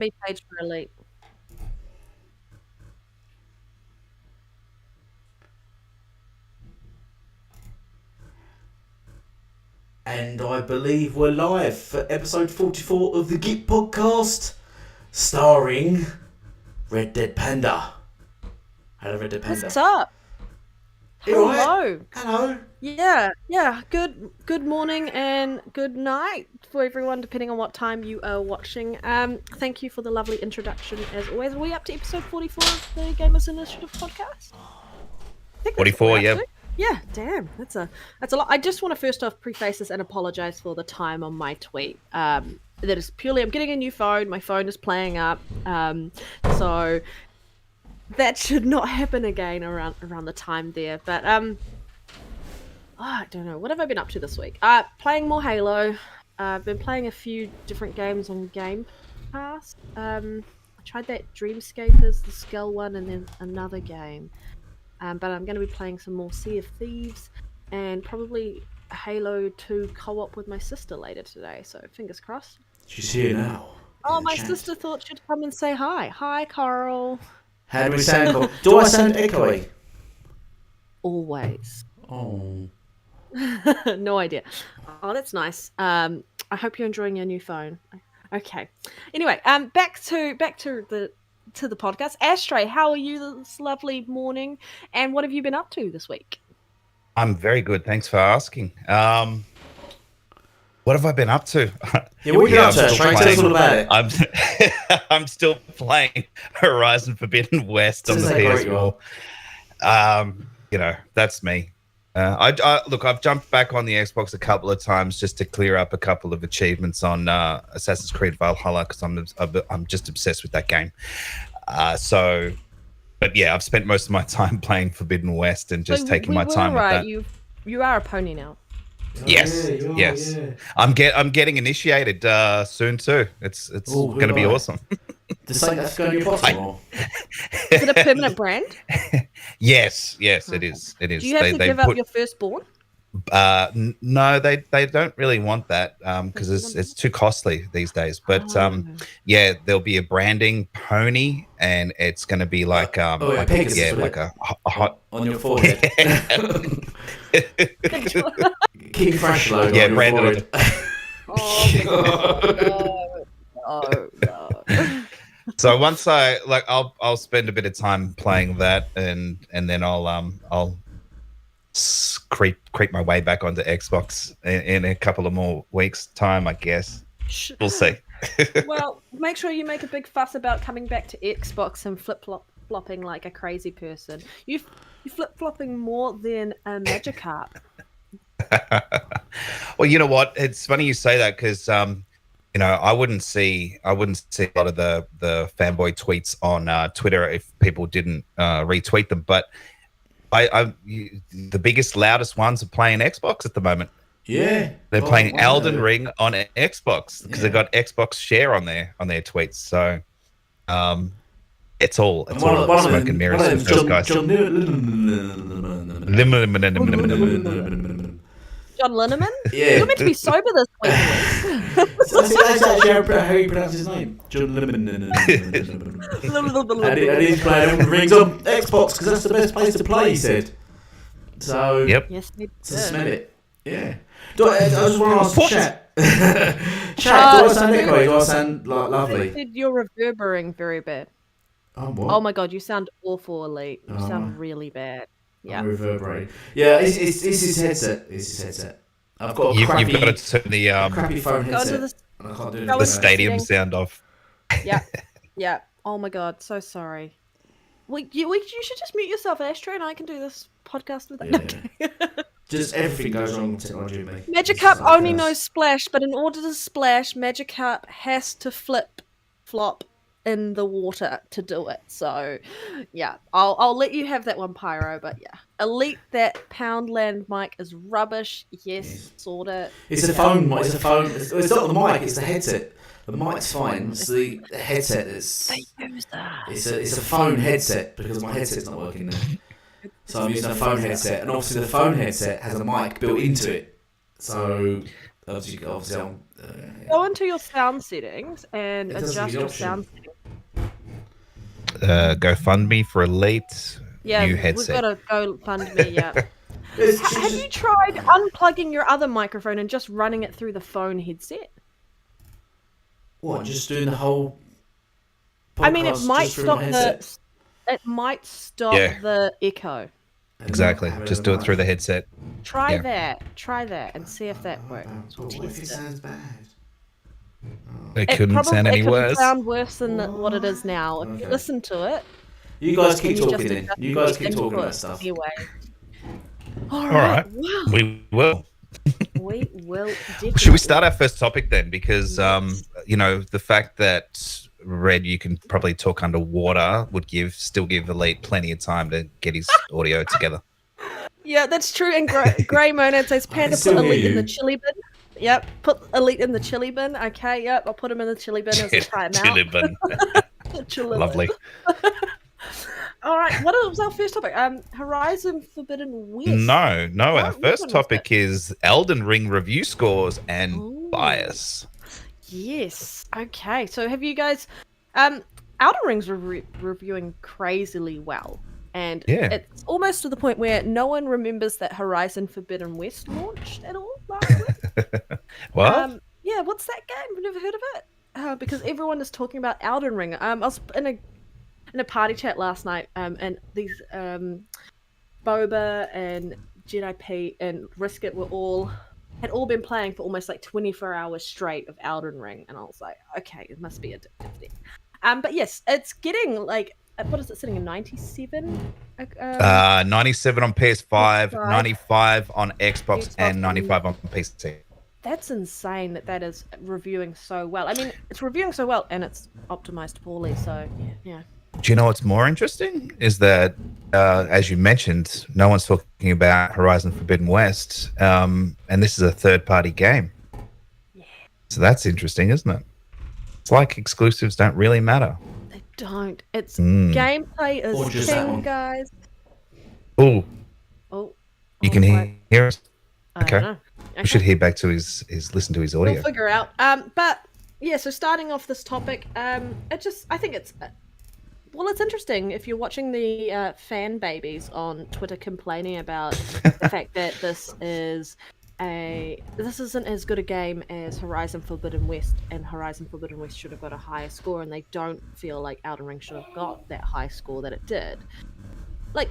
B page for Elite. And I believe we're live for episode 44 of the G.I.P podcast, starring Red Dead Panda. Hello, Red Dead Panda. What's up? You all Hello. right? Hello. Yeah. Good morning and good night for everyone, depending on what time you are watching. Thank you for the lovely introduction, as always. Are we up to episode 44 of the Gamers Initiative podcast? I think 44, yeah. Yeah, damn, that's a lot. I just want to first off preface this and apologize for the time on my tweet. That is purely I'm getting a new phone. My phone is playing up, so that should not happen again around the time there. But I don't know. What have I been up to this week? Playing more Halo. I've been playing a few different games on Game Pass. I tried that Dreamscapers, the Skull one, and then another game. But I'm going to be playing some more Sea of Thieves and probably Halo 2 co-op with my sister later today. So fingers crossed. She's here now. Oh, my sister thought she'd come and say hi. Hi, Coral. How do we sound? Do I sound echoey? Always. Oh. No idea. Oh, that's nice. I hope you're enjoying your new phone. Okay. Anyway, back to the podcast. Astray, how are you this lovely morning? And what have you been up to this week? I'm very good. Thanks for asking. What have I been up to? Yeah, what are you up to? Tell us all about it. I'm still playing Horizon Forbidden West on the PS4. That's me. Look, I've jumped back on the Xbox a couple of times just to clear up a couple of achievements on Assassin's Creed Valhalla because I'm just obsessed with that game. But yeah, I've spent most of my time playing Forbidden West and just taking my time with that. You are a pony now. Yes. Yeah. I'm getting initiated soon too. It's going to be awesome. The same that's going to be possible. Is it a permanent brand? Yes, it is. It is. Do you have to give up your firstborn? No, they don't really want that because it's too costly these days. But yeah, there'll be a branding pony, and it's going to be like like a hot on your forehead. King Fresh logo. Yeah, on your branded. Oh no. So once I'll spend a bit of time playing that, and then I'll creep my way back onto Xbox in a couple of more weeks' time, I guess. We'll see. Well, make sure you make a big fuss about coming back to Xbox and flip-flopping like a crazy person. You flip-flopping more than a Magikarp. Well, you know what? It's funny you say that because I wouldn't see a lot of the fanboy tweets on Twitter if people didn't retweet them, but the biggest, loudest ones are playing Xbox at the moment. Yeah, they're playing Elden Ring on Xbox because they've got Xbox Share on their tweets. So, it's all smoke and mirrors for those guys. John Linneman? Yeah. You're meant to be sober this week. That's actually how you pronounce his name. John Linneman. And he's playing Elden Rings on Xbox because that's the best place to play, he said. So, yep. Yes, he did. Smell it. Yeah. I just want to ask Chat. Chat, do I sound echoey? Do I sound lovely? You're reverberating very bad. Oh, what? Oh my god, you sound awful, Elite. You sound really bad. Yeah. Reverberating. Yeah, it's his headset. I've got a crappy... You've got to turn the crappy phone headset. I can't do the stadium sound off. Yeah. Oh my god, so sorry. You should just mute yourself, Ashtray, and I can do this podcast with that. Yeah. Just everything goes wrong with technology with me. Magikarp only knows splash, but in order to splash, Magikarp has to flop in the water to do it. So, yeah, I'll let you have that one, Pyro. But yeah, Elite, that Poundland mic is rubbish. Yes, sort of. It's a phone. It's a phone. It's not the mic. It's the headset. The mic's fine. It's the headset that's. They use that. It's a phone headset because my headset's not working now. So I'm using a phone headset, and obviously the phone headset has a mic built into it. So obviously Go into your sound settings and It doesn't give adjust you the your option. sound settings. GoFundMe for Elite. Yeah, New we've headset. got to go fund me. Yeah. It's Have you tried unplugging your other microphone and just running it through the phone headset? what? Just doing the whole podcast I mean, it might just through my stop headset. it might stop Yeah. the echo. Exactly. Just do it through the headset. Try Yeah. that, and see if that works. What if it sounds bad? It couldn't sound any worse. Sound worse than what it is now. If you Okay. listen to it, You guys keep and you just talking then. adjust You guys the keep talking input about stuff. anyway. All right. Wow. We will. We will definitely. Should we start our first topic then? Because Yes. you know, the fact that Red, you can probably talk underwater would still give Elite plenty of time to get his audio together. Yeah, that's true. And Grey Monad says Panda put still hear Elite in the you. chili bin. Yep, put Elite in the chili bin. Okay, yep, I'll put him in the chili bin as a timeout. Chili bin. Chili bin. Lovely. All right, what was our first topic? Horizon Forbidden West. No. What- Our which first one was topic is Elden Ring review scores and Ooh. bias. Yes. Okay. So have you guys? Elden Ring's reviewing crazily well, and Yeah. it's almost to the point where no one remembers that Horizon Forbidden West launched at all last week. Well, Yeah. What's that game? I've never heard of it. Because everyone is talking about Elden Ring. I was in a party chat last night, and these Boba and G.I.P and Risket had all been playing for almost like 24 hours straight of Elden Ring, and I was like, okay, it must be addictive then. But yes, it's getting like, what is it sitting in 97? 97 on PS5, PS5. 95 on Xbox, Xbox and 95 on PC. That's insane that is reviewing so well. I mean, it's reviewing so well, and it's optimized poorly. So yeah. Do you know what's more interesting? Is that, as you mentioned, no one's talking about Horizon Forbidden West, and this is a third-party game. Yeah. So that's interesting, isn't it? It's like exclusives don't really matter. They don't. It's Mm. gameplay Or is just that king, one. you Oh, Oh, you can hear us? I Okay. don't know. We should hear back to his listen to his audio. We'll figure out. But yeah, so starting off this topic, I think it's it's interesting if you're watching the fan babies on Twitter complaining about the fact that this isn't as good a game as Horizon Forbidden West, and Horizon Forbidden West should have got a higher score, and they don't feel like Elden Ring should have got that high score that it did. Like,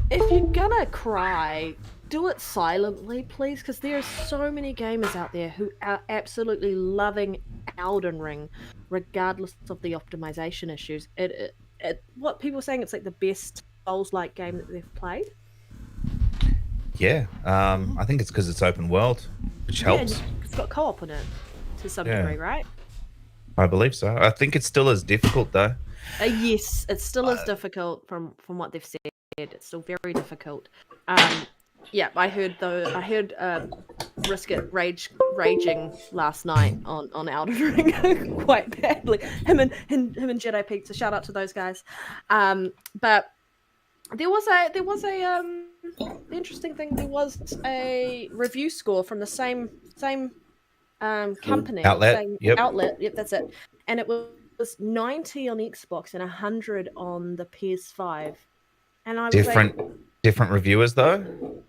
if you're gonna cry, do it silently, please, because there are so many gamers out there who are absolutely loving Elden Ring, regardless of the optimization issues. What people are saying, it's like the best Souls-like game that they've played. Yeah, I think it's because it's open world, which helps. Yeah, it's got co-op in it to some degree, right? I believe so. I think it's still as difficult though. Yes, it still is difficult from what they've said. It's still very difficult. Yeah, I heard Risket raging last night on Elden Ring quite badly. Him and Jedi Pizza. Shout out to those guys. But there was a interesting thing. There was a review score from the same company, Outlet. Yep. outlet. Yep, that's it. And it was 90 on Xbox and 100 on the PS5. And I was different reviewers though.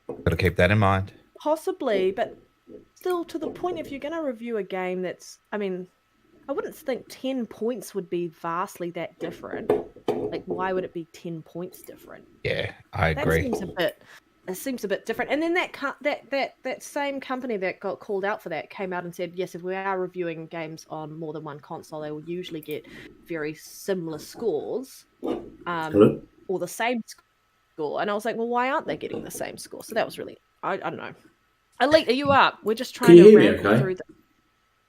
Got to keep that in mind. Possibly, but still, to the point, if you're going to review a game that's, I mean, I wouldn't think 10 points would be vastly that different. Like, why would it be 10 points different? Yeah, I agree. It seems a bit different. And then that same company that got called out for that came out and said, yes, if we are reviewing games on more than one console, they will usually get very similar scores, or the same score. And I was like, well, why aren't they getting the same score? So that was really, I don't know. Elite, are you up? We're just trying to ramble through the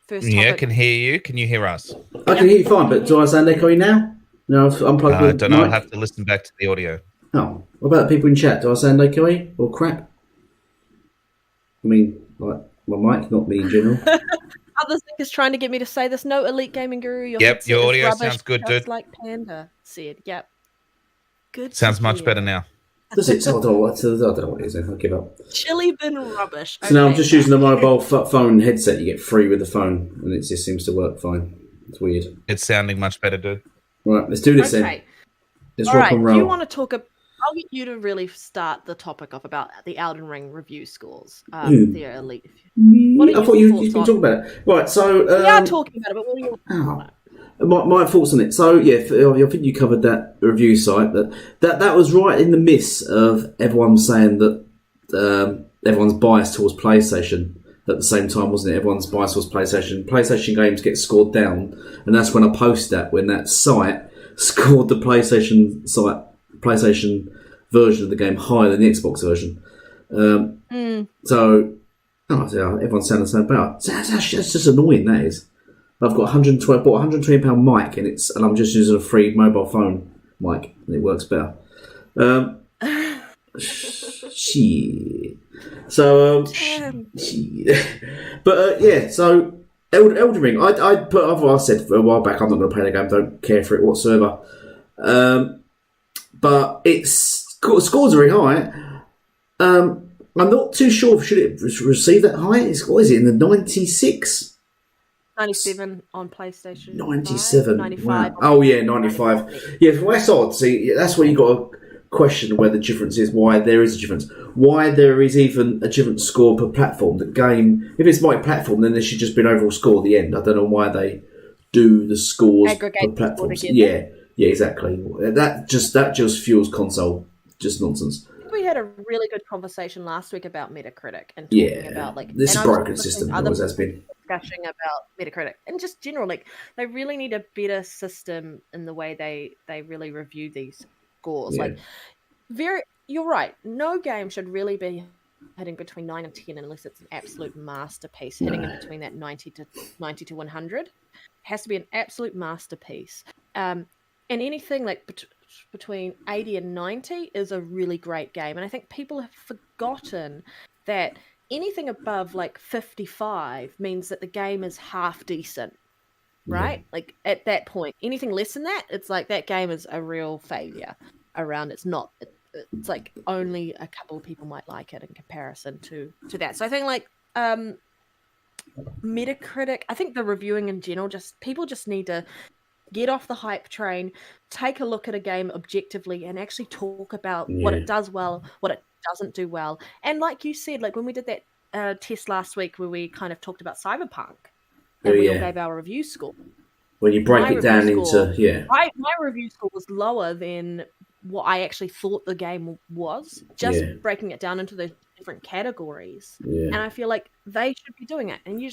first topic. Yeah, can hear you. Can you hear us? I can hear you fine, but do I sound echoey now? No, I've unplugged I don't know. I'll have to listen back to the audio. Oh, what about the people in chat? Do I sound echoey or crap? I mean, like my mic, not me in general. Other thing is trying to get me to say this. No, Elite Gaming Guru. Your Your audio rubbish, sounds good, just dude. like Panda said. Yep. Good. Sounds much better now. Does it? So I don't know what it is. I'll give up. Chili bin rubbish. So now I'm just using a mobile phone headset you get free with the phone, and it just seems to work fine. It's weird. It's sounding much better, dude. Right, let's do this then. Let's rock and roll. You want to talk about? I'll get you to really start the topic off about the Elden Ring review scores. The elite. I thought you've been talking about it. Right, so we are talking about it, but what are your thoughts on it? My thoughts on it. So yeah, I think you covered that review site. That was right in the midst of everyone saying that everyone's biased towards PlayStation. At the same time, wasn't it? Everyone's biased towards PlayStation. PlayStation games get scored down, and that's when I posted that when that site scored the PlayStation version of the game higher than the Xbox version. So everyone's saying the same about. That's just annoying. That is. I've got bought £120 mic, and I'm just using a free mobile phone mic, and it works better. Shit. So, but yeah. So Elden Ring. I said a while back I'm not going to play the game. Don't care for it whatsoever. But it's scores are very high. I'm not too sure should it receive that high. What is it in the 96? 97 on PlayStation. 97. 95. Wow. Oh yeah, 95. Yeah, from where I saw it, see, that's where you got to question where the difference is. Why there is a difference. Why there is even a different score per platform. The game, if it's multi-platform, then there should just be an overall score at the end. I don't know why they do the scores per platforms. Yeah, exactly. That just fuels console. Just nonsense. We had a really good conversation last week about Metacritic and talking about this is a broken system. Always has been. Discussion about Metacritic and just general, like they really need a better system in the way they really review these scores. Yeah. You're right. No game should really be hitting between 9 and 10 unless it's an absolute masterpiece. Hitting in between that 90 to 100 it has to be an absolute masterpiece. And anything like between 80 and 90 is a really great game. And I think people have forgotten that anything above like 55 means that the game is half decent, right? Like at that point, anything less than that, it's like that game is a real failure around. It's not. It's like only a couple of people might like it in comparison to that. So I think like Metacritic, I think the reviewing in general, people just need to get off the hype train, take a look at a game objectively, and actually talk about what it does well, what it doesn't do well. And like you said, like when we did that test last week where we kind of talked about Cyberpunk and we all gave our review score. When you break it down into my review score was lower than what I actually thought the game was, just breaking it down into those different categories. And I feel like they should be doing it, and you're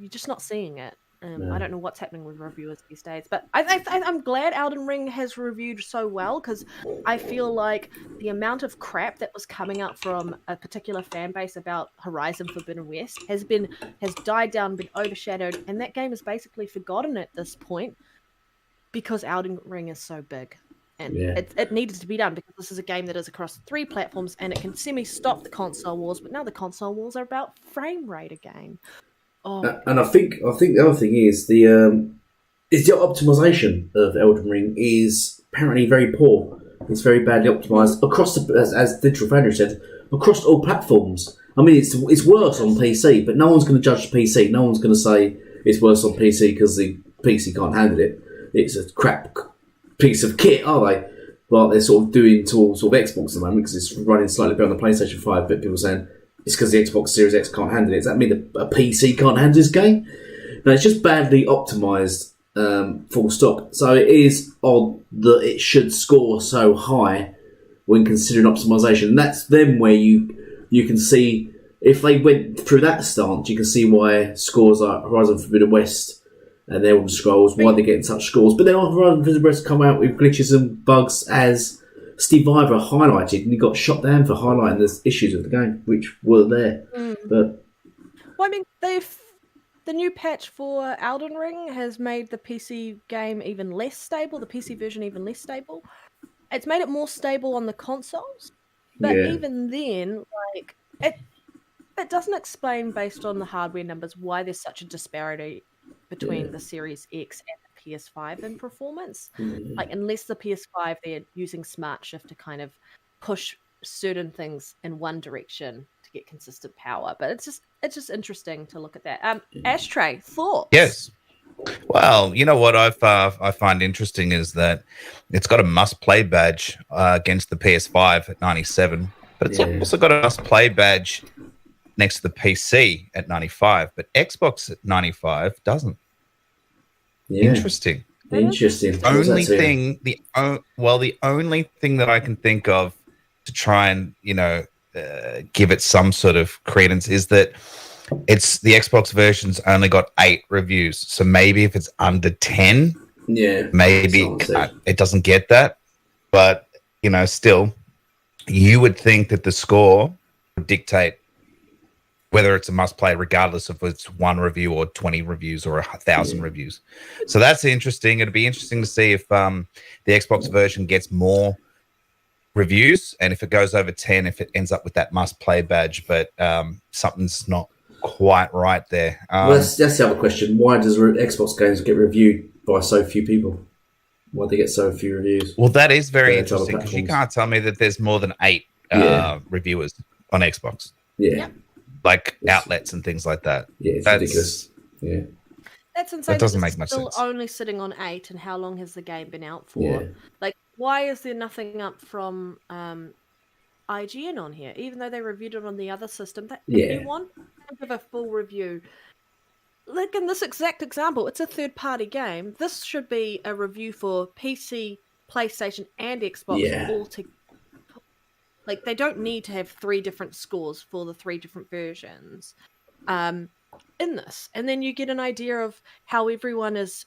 just not seeing it. I don't know what's happening with reviewers these days, but I'm glad Elden Ring has reviewed so well, because I feel like the amount of crap that was coming out from a particular fan base about Horizon Forbidden West has died down, been overshadowed, and that game is basically forgotten at this point because Elden Ring is so big. And it needed to be done because this is a game that is across 3 platforms and it can semi-stop the console wars, but now the console wars are about frame rate again. And I think the other thing is the optimization of Elden Ring is apparently very poor. It's very badly optimized across as Digital Foundry said, across all platforms. I mean, it's worse on PC, but no one's going to judge the PC. No one's going to say it's worse on PC because the PC can't handle it. It's a crap piece of kit, are they? Like they're sort of doing to sort of Xbox at the moment because it's running slightly better on the PlayStation 5, but people are saying it's because the Xbox Series X can't handle it. Does that mean a PC can't handle this game? No, it's just badly optimised, full stop. So it is odd that it should score so high when considering optimisation. And that's then where you can see, if they went through that stance, you can see why scores like Horizon Forbidden West and Elder Scrolls, why they're getting such scores. But then Horizon Forbidden West come out with glitches and bugs as Steve Ivor highlighted, and he got shot down for highlighting the issues of the game, which were there. But well, I mean, the new patch for Elden Ring has made the PC game even less stable, the PC version even less stable. It's made it more stable on the consoles, but even then, like it doesn't explain based on the hardware numbers why there's such a disparity between the Series X and the PS5 in performance. Like, unless the PS5 they're using Smart Shift to kind of push certain things in one direction to get consistent power. But it's just interesting to look at that. Ashtray, thoughts? Yes. Well, you know what I find interesting is that it's got a must-play badge against the PS5 at 97, but it's also got a must-play badge next to the PC at 95, but Xbox at 95 doesn't. Yeah. Interesting. Interesting. The only thing that I can think of to try and give it some sort of credence is that it's the Xbox version's only got 8 reviews. So maybe if it's under 10, maybe it doesn't get that. But still, you would think that the score would dictate whether it's a must-play, regardless of if it's 1 review or 20 reviews or 1,000 reviews. So that's interesting. It'd be interesting to see if the Xbox version gets more reviews, and if it goes over 10, if it ends up with that must-play badge. But something's not quite right there. Well, that's the other question. Why does Xbox games get reviewed by so few people? Why do they get so few reviews? Well, that is very interesting, because you can't tell me that there's more than 8 reviewers on Xbox. Yeah. Like outlets and things like that. Yeah, it's ridiculous. Yeah. That's insane. That doesn't make much still sense. Only sitting on 8, and how long has the game been out for? Yeah. Like, why is there nothing up from IGN on here, even though they reviewed it on the other system? If you want to give a full review, like in this exact example, it's a third-party game. This should be a review for PC, PlayStation, and Xbox all together. Like, they don't need to have 3 different scores for the 3 different versions in this. And then you get an idea of how everyone is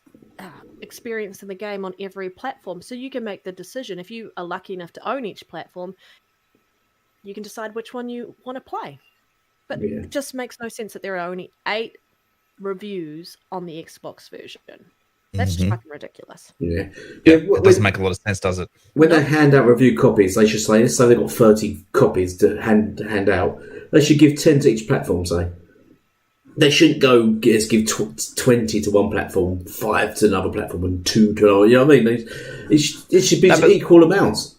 experiencing the game on every platform. So you can make the decision. If you are lucky enough to own each platform, you can decide which one you want to play. But it just makes no sense that there are only 8 reviews on the Xbox version. That's just fucking ridiculous. Yeah, it doesn't make a lot of sense, does it? When they hand out review copies, they should say, let's say they've got 30 copies to hand out. They should give 10 to each platform, say. They shouldn't give 20 to one platform, 5 to another platform, and 2 to another. You know what I mean? It should be equal amounts.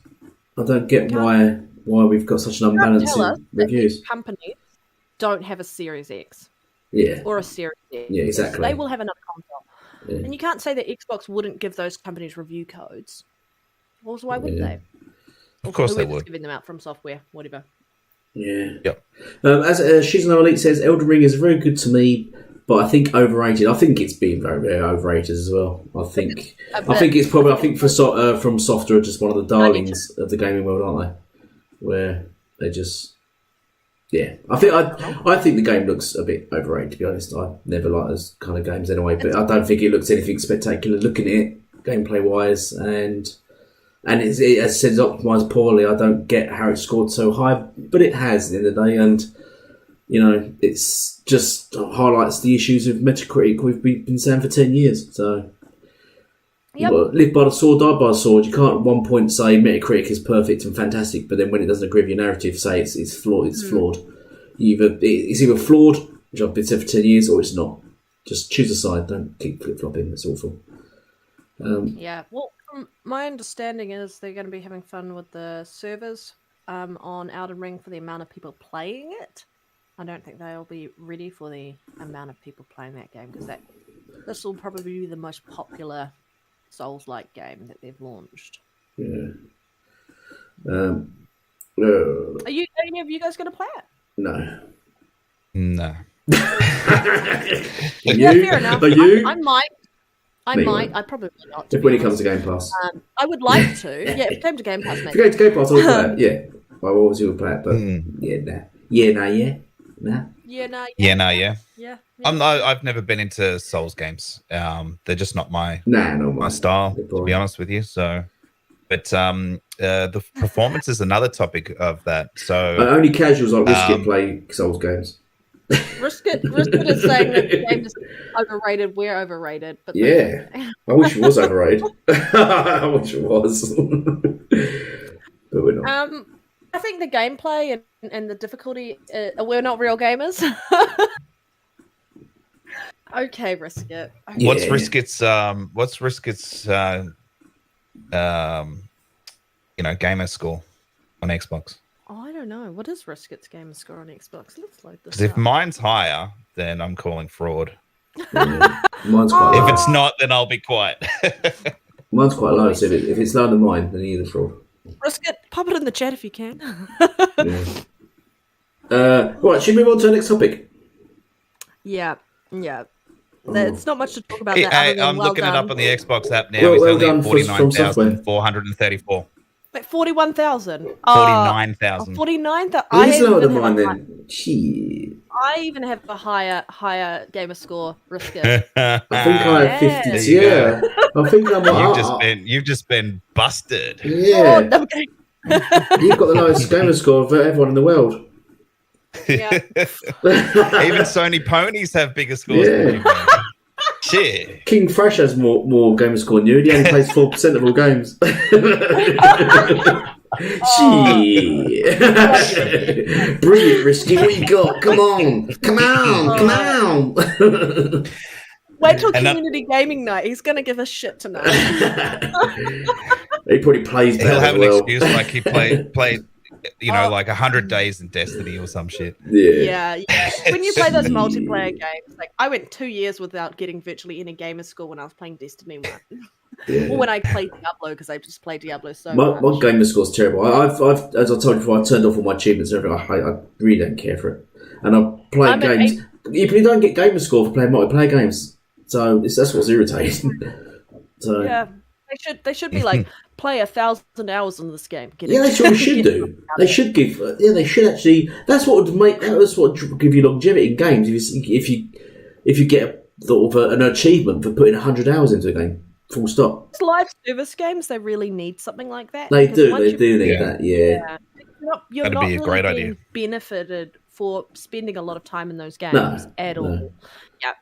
I don't get why we've got such an unbalance in reviews. Companies don't have a Series X. Yeah. Or a Series X. Yeah, exactly. They will have another console. Yeah. And you can't say that Xbox wouldn't give those companies review codes. Well, why would they? Of course they would. Giving them out from software, whatever. Yeah. Yep. As Shizano Elite says, Elden Ring is very good to me, but I think overrated. I think it's been very, very overrated as well. I think it's probably. I think From Software are just one of the darlings of the gaming world, aren't they? Where they just. Yeah, I think the game looks a bit overrated, to be honest. I never like those kind of games anyway, but I don't think it looks anything spectacular looking at it, gameplay wise, and as I said, it's optimised poorly. I don't get how it scored so high, but it has at the end of the day, and it's just highlights the issues of Metacritic we've been saying for 10 years. So live by the sword, die by the sword. You can't at one point say Metacritic is perfect and fantastic, but then when it doesn't agree with your narrative, say it's flawed. It's flawed. It's either flawed, which I've been saying for 10 years, or it's not. Just choose a side. Don't keep flip flopping. It's awful. Well, from my understanding is they're going to be having fun with the servers on Elden Ring for the amount of people playing it. I don't think they'll be ready for the amount of people playing that game, because this will probably be the most popular Souls-like game that they've launched. Yeah. Are any of you guys going to play it? No. No. Fair enough. Are you? I might. I probably not. When it comes to Game Pass. I would like to. Yeah, if it came to Game Pass, maybe. If it came to Game Pass, I would play it. Yeah. I always will play it, but nah. Yeah. I've never been into Souls games. They're just not my style, to be honest with you. So, but the performance is another topic of that. So only casuals like Risket play Souls games. Risket is saying that the game is overrated. We're overrated. But I wish it was overrated. I wish it was, but we're not. I think the gameplay and the difficulty. We're not real gamers. Okay, Risket. Okay. What's Risket's gamer score on Xbox? Oh, don't know. What is Risket's gamer score on Xbox? Let's load this Because if up. mine's higher, then I'm calling fraud. Yeah. Mine's quite If low. it's not, then I'll be quiet. Mine's quite low, so if it's lower than mine, then you're the fraud. Risket, pop it in the chat if you can. Yeah. Right, should we move on to the next topic? Yeah. There's not much to talk about that. Hey, Other than I'm looking done. it up on the Xbox app now. Well He's only done at from software. 49,434. Like 41,000. 49,000. 49,000. It is lower than mine then. Shit. I even have a higher gamer score, Risket. I think I have 50. There you Yeah. I think I'm You've just been busted. Yeah. Oh, okay. You've got the lowest gamer score of everyone in the world. Yeah. Even Sony ponies have bigger scores than you. Man. Shit. King Fresh has more gamer score than you. He only plays 4% of all games. Shit. Brilliant, Risky. What you got? Come on. Wait till community gaming night. He's gonna give us shit tonight. He probably plays better. He'll have an as well. excuse like he played like 100 days in Destiny or some shit. Yeah. When you play those multiplayer games, like I went 2 years without getting virtually any gamer score when I was playing Destiny 1. Yeah. Or when I played Diablo, because I just played Diablo so My much. gamer score's terrible. I've as I told you before, I turned off all my achievements and everything. I really don't care for it. And I play games. You don't get gamer score for playing multiplayer games. So that's what's irritating. So yeah, they should be like play 1,000 hours in this game. Yeah, that's what we should do. They should give. Yeah, they should actually. That's what would make. That's what would give you longevity in games. If you get sort of an achievement for putting 100 hours into a game. Full stop. Live service games, they really need something like that. They do need that. Yeah. You're That'd not be a really great being idea. benefited for spending a lot of time in those games at all. Yeah.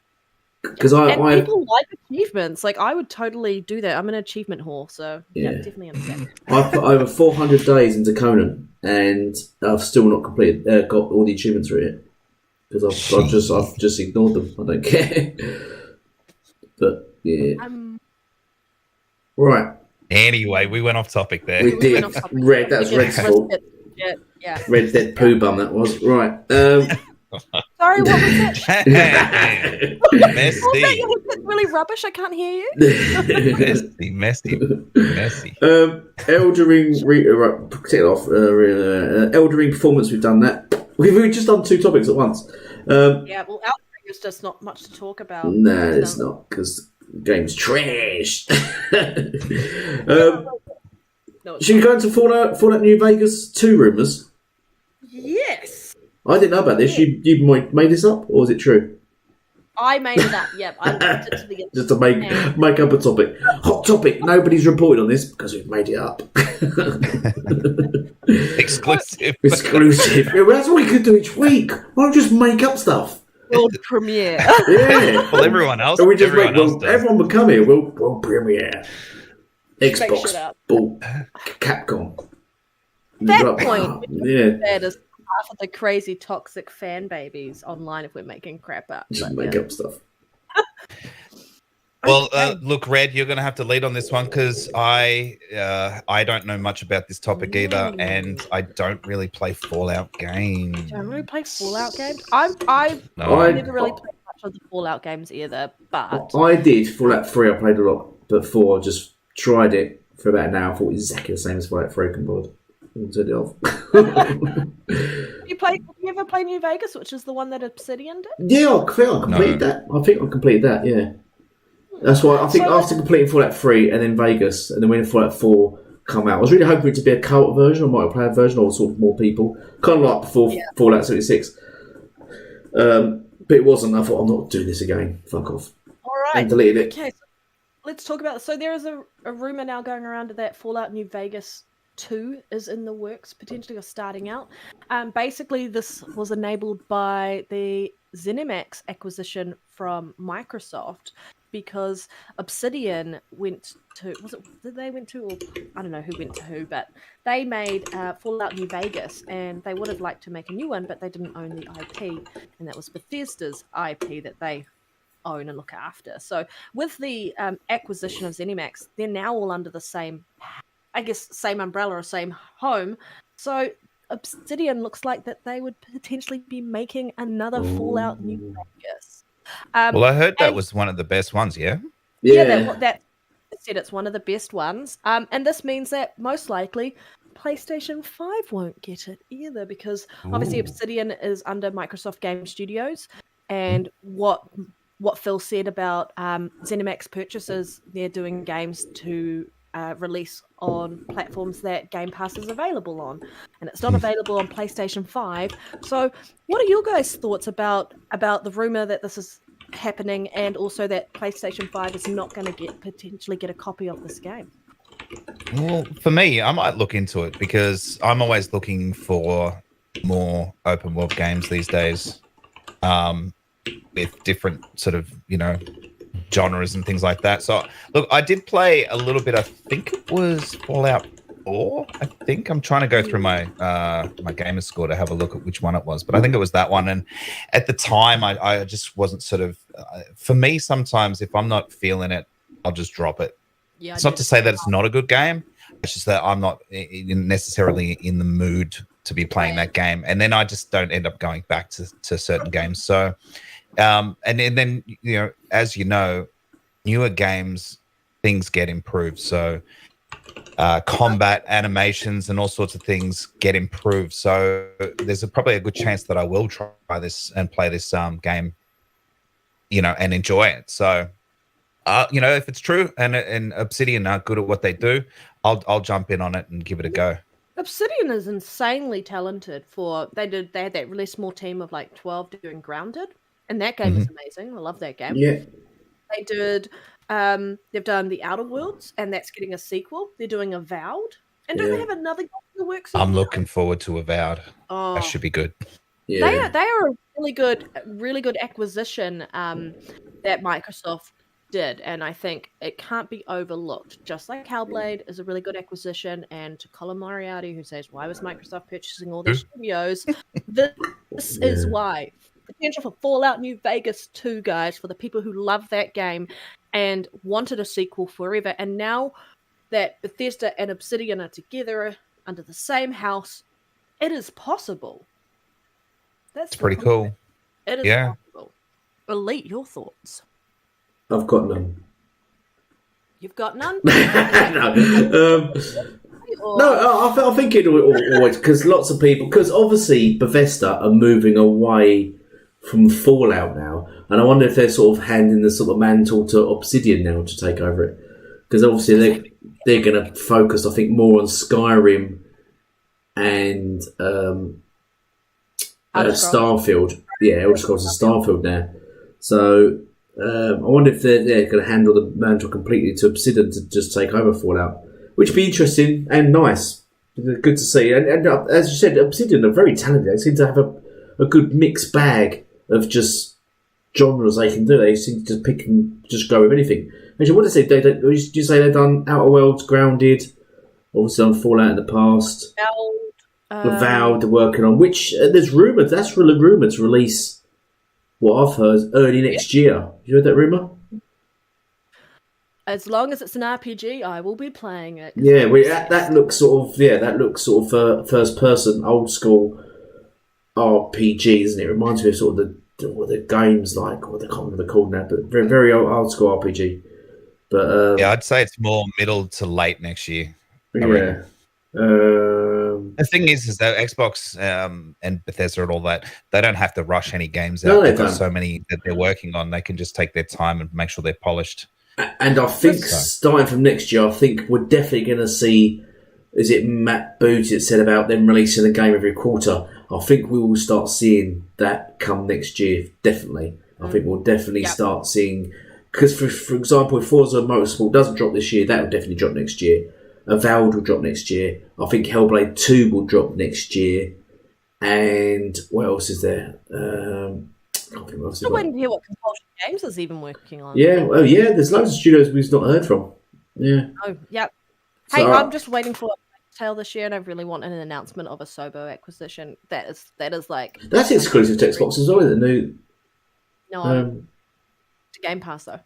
Because people like achievements. Like I would totally do that. I'm an achievement whore, so definitely understand. I've put over 400 days into Conan, and I've still not got all the achievements for it because I've just ignored them. I don't care. But yeah, right. Anyway, we went off topic there. We did. Red. That was Red's fault. Yeah. Red Dead poo bum. That was right. Sorry, what was that? Messy. Was that really rubbish? I can't hear you. Messy. Elden Ring. Elden Ring performance. We've done that. We've just done two topics at once. Well, Elden Ring is just not much to talk about. Nah, it's not because the game's trash. Should we go into Fallout New Vegas 2 rumours? Yes. I didn't know about this. You made this up, or is it true? I made it up. Yep, I linked it to the just to make up a topic. Hot topic. Nobody's reported on this because we've made it up. Exclusive. Yeah, well, that's what we could do each week. Why don't we just make up stuff? World premiere. Yeah. Well, everyone else. And we just everyone will come here. We'll premiere. Xbox, Capcom. That point, yeah. That is half of the crazy toxic fan babies online if we're making crap up. Just make up stuff. Well, look, Red, you're going to have to lead on this one because I don't know much about this topic either, and I don't really play Fallout games. You don't really play Fallout games? I've never really played much of the Fallout games either, but I did Fallout 3. I played a lot before. I just tried it for about an hour. I thought it was exactly the same as Fallout 3 board. Turned it off. You ever play New Vegas, which is the one that Obsidian did? Yeah, I think I completed that. I think I completed that, yeah. That's why I think after completing Fallout 3 and then Vegas, and then when Fallout 4 come out, I was really hoping it to be a co-op version or multiplayer version or sort of more people. Kind of like before Fallout 76. But it wasn't. I thought, I'm not doing this again. Fuck off. All right. And deleted it. Okay, so let's talk about... So there is a rumour now going around that Fallout New Vegas 2 is in the works, potentially, or starting out. Basically, this was enabled by the ZeniMax acquisition from Microsoft because Obsidian went to... I don't know who went to who, but they made Fallout New Vegas, and they would have liked to make a new one, but they didn't own the IP, and that was Bethesda's IP that they own and look after. So with the acquisition of ZeniMax, they're now all under the same... I guess same umbrella or same home. So Obsidian looks like that they would potentially be making another Fallout New Vegas. Well, I heard that and- was one of the best ones. Yeah. that said it's one of the best ones. And this means that most likely PlayStation 5 won't get it either, because obviously Obsidian is under Microsoft Game Studios, and what Phil said about ZeniMax purchases, they're doing games to release on platforms that Game Pass is available on, and it's not available on PlayStation 5. So what are your guys' thoughts about the rumor that this is happening, and also that PlayStation 5 is not going to potentially get a copy of this game? Well, for me, I might look into it, because I'm always looking for more open world games these days, with different sort of, genres and things like that. So, look, I did play a little bit. I think it was Fallout 4. I think I'm trying to go through my my gamer score to have a look at which one it was, but I think it was that one. And at the time, I just wasn't sort of. For me, sometimes if I'm not feeling it, I'll just drop it. Yeah, it's not to say that it's not a good game. It's just that I'm not necessarily in the mood to be playing that game, and then I just don't end up going back to certain games. So, and then as you know, newer games, things get improved. So, combat animations and all sorts of things get improved. So there's probably a good chance that I will try this and play this game, and enjoy it. So. If it's true and Obsidian are good at what they do, I'll jump in on it and give it a go. Obsidian is insanely talented. They had that really small team of like 12 doing Grounded, and that game is amazing. I love that game. Yeah. They did. They've done The Outer Worlds, and that's getting a sequel. They're doing Avowed, and don't they have another game in the works? I'm looking forward to Avowed. Oh, that should be good. Yeah. They are a really good acquisition that Microsoft did, and I think it can't be overlooked. Just like Hellblade is a really good acquisition, and to Colin Moriarty, who says, why was Microsoft purchasing all these studios? This is why. Potential for Fallout New Vegas 2, guys, for the people who love that game and wanted a sequel forever. And now that Bethesda and Obsidian are together under the same house, it is possible. That's pretty cool. It is possible. Elite, your thoughts? I've got none. You've got none? No. I think it always, because lots of people, because obviously Bethesda are moving away from Fallout now, and I wonder if they're sort of handing the sort of mantle to Obsidian now to take over it, because obviously they're going to focus, I think, more on Skyrim and Starfield. Yeah, Elder Scrolls and Starfield now. So I wonder if they're going to handle the mantle completely to Obsidian to just take over Fallout, which would be interesting and nice. Good to see. And as you said, Obsidian are very talented. They seem to have a good mixed bag of just genres they can do. They seem to pick and just go with anything. Actually, what did they say? Did you say they've done Outer Worlds, Grounded, obviously done Fallout in the past? Avowed, they're working on, which there's rumoured, that's really rumoured to release, what I've heard, early next year. You heard that rumour? As long as it's an RPG, I will be playing it. Yeah, that looks sort of first person, old school RPG, isn't it? It reminds me of sort of the games like, I can't remember they're called now, but very, very old school RPG. But I'd say it's more middle to late next year. Yeah. The thing is that Xbox and Bethesda and all that, they don't have to rush any games out. They've got so many that they're working on. They can just take their time and make sure they're polished. And I think starting from next year, I think we're definitely going to see, is it Matt Booty that said about them releasing a game every quarter? I think we will start seeing that come next year, definitely. I think we'll definitely start seeing, because for example, if Forza Motorsport doesn't drop this year, that will definitely drop next year. Avowed will drop next year. I think Hellblade 2 will drop next year. And what else is there? I'm still waiting to hear what Compulsion Games is even working on. Yeah, there's loads of studios we've not heard from. Yeah. Oh, yeah. Hey, I'm just waiting for a tale this year, and I really want an announcement of a Sobo acquisition. That is like... That's exclusive to Xbox as well, isn't it? No, to Game Pass, though.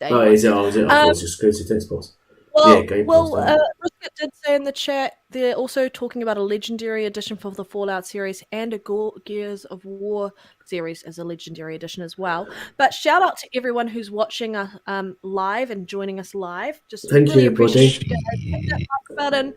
Is it? I thought it was exclusive to Xbox. Well, Game Pass, Rocket did say in the chat they're also talking about a legendary edition for the Fallout series and a Gears of War series as a legendary edition as well. But shout out to everyone who's watching us live and joining us live. Just Thank really you, everybody. appreciate it. Hit that like button,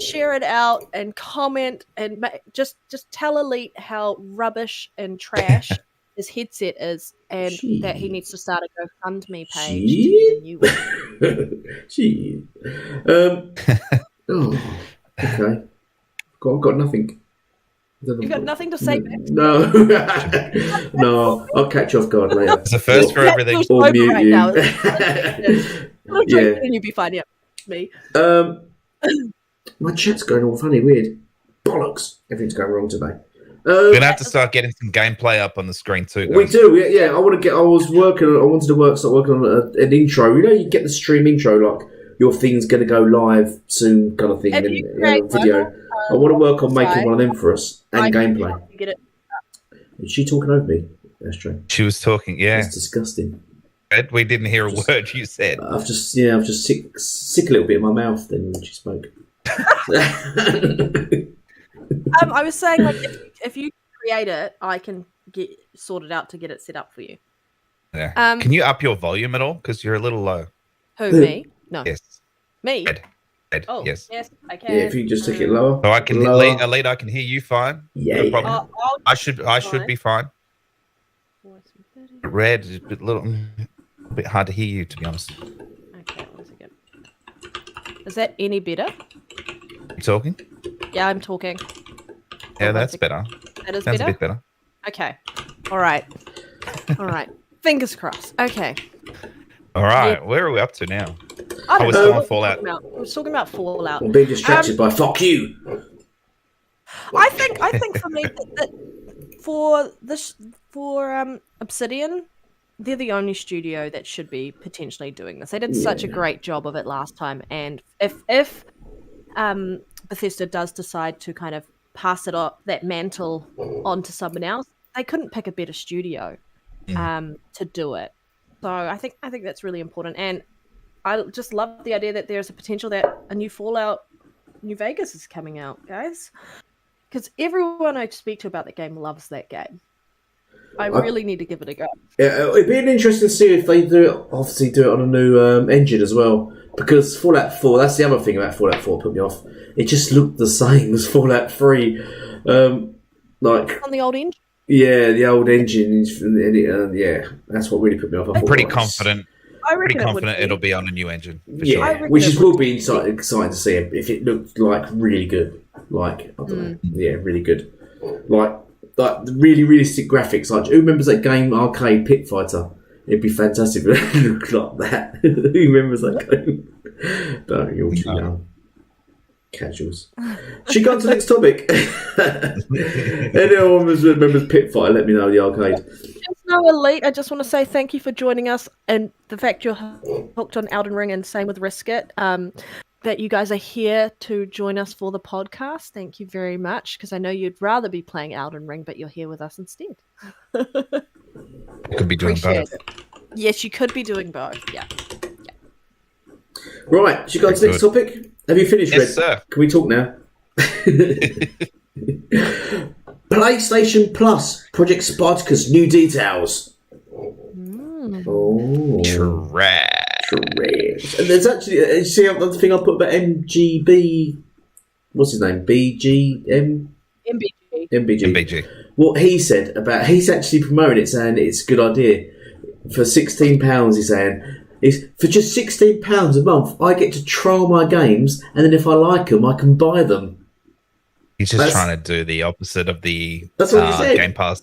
share it out, and comment, and just tell Elite how rubbish and trash his headset is, and that he needs to start a GoFundMe page to get a new one. Gee. Okay. I've got nothing. You've got nothing to say back to No. No, I'll catch you off guard later. It's the first for everything. Or mute right you. now. Yeah. And you'd be fine. Yeah, me. My chat's going all funny, weird. Bollocks. Everything's going wrong today. We're gonna have to start getting some gameplay up on the screen too, guys. We do, yeah. I wanted to start working on an intro. You know, you get the stream intro, like your thing's going to go live soon, kind of thing, and a video. I want to work on making one of them for us and gameplay. Get it. Is she talking over me? That's true. She was talking, yeah. That's disgusting. We didn't hear a word you said. I've just sick a little bit in my mouth then when she spoke. I was saying, like, if you create it, I can get sorted out to get it set up for you. Yeah. Can you up your volume at all? Because you're a little low. Who, me? No. Yes. Me? Ed. Oh, yes, I can. Yeah, if you just take it lower. So I can, Elite, I can hear you fine. Yeah. No problem. I should be fine. Red is a bit hard to hear you, to be honest. Okay, 1 second. Is that any better? You talking? Yeah, I'm talking. Yeah, that's better. That is Sounds better? a bit better. Okay. All right. Fingers crossed. Okay. All right. Where are we up to now? I we're still on Fallout. We're talking about Fallout. I'm being distracted by fuck you. I think for me that for Obsidian, they're the only studio that should be potentially doing this. They did such a great job of it last time, and if Bethesda does decide to kind of pass that mantle on to someone else, they couldn't pick a better studio to do it. So I think that's really important, and I just love the idea that there's a potential that a new Fallout New Vegas is coming out, guys. Because everyone I speak to about that game loves that game. I really need to give it a go. Yeah, it'd be interesting to see if they do it on a new engine as well. Because Fallout 4, that's the other thing about Fallout 4 that put me off. It just looked the same as Fallout 3. Like on the old engine? Yeah, the old engine. Yeah, that's what really put me off. I'm pretty confident. Pretty confident it'll be on a new engine. For yeah, sure. which will be exciting to see if it looked like really good. Like, I don't know. Yeah, really good. Like the really realistic graphics. Like, who remembers that game Arcade Pit Fighter? It'd be fantastic if it looked like that. Who remembers that game? No, you're too young. Casuals. Should we go on to the next topic? Anyone who remembers Pit Fighter, let me know, the arcade. No, Elite, I just want to say thank you for joining us, and the fact you're hooked on Elden Ring, and same with Risket, that you guys are here to join us for the podcast. Thank you very much, because I know you'd rather be playing Elden Ring, but you're here with us instead. Could be doing both. Yes, you could be doing both. Yeah. Right, should we go to the next topic? Have you finished, Yes, Red? sir. Can we talk now? PlayStation Plus, Project Spartacus, new details. Oh, Trash. And there's actually, you see the thing I put about MGB, what's his name? BGM? MBG. What he said about, he's actually promoting it, saying it's a good idea. For £16, he's saying, for just £16 a month, I get to trial my games, and then if I like them, I can buy them. He's just trying to do the opposite of the That's what he said. Game Pass.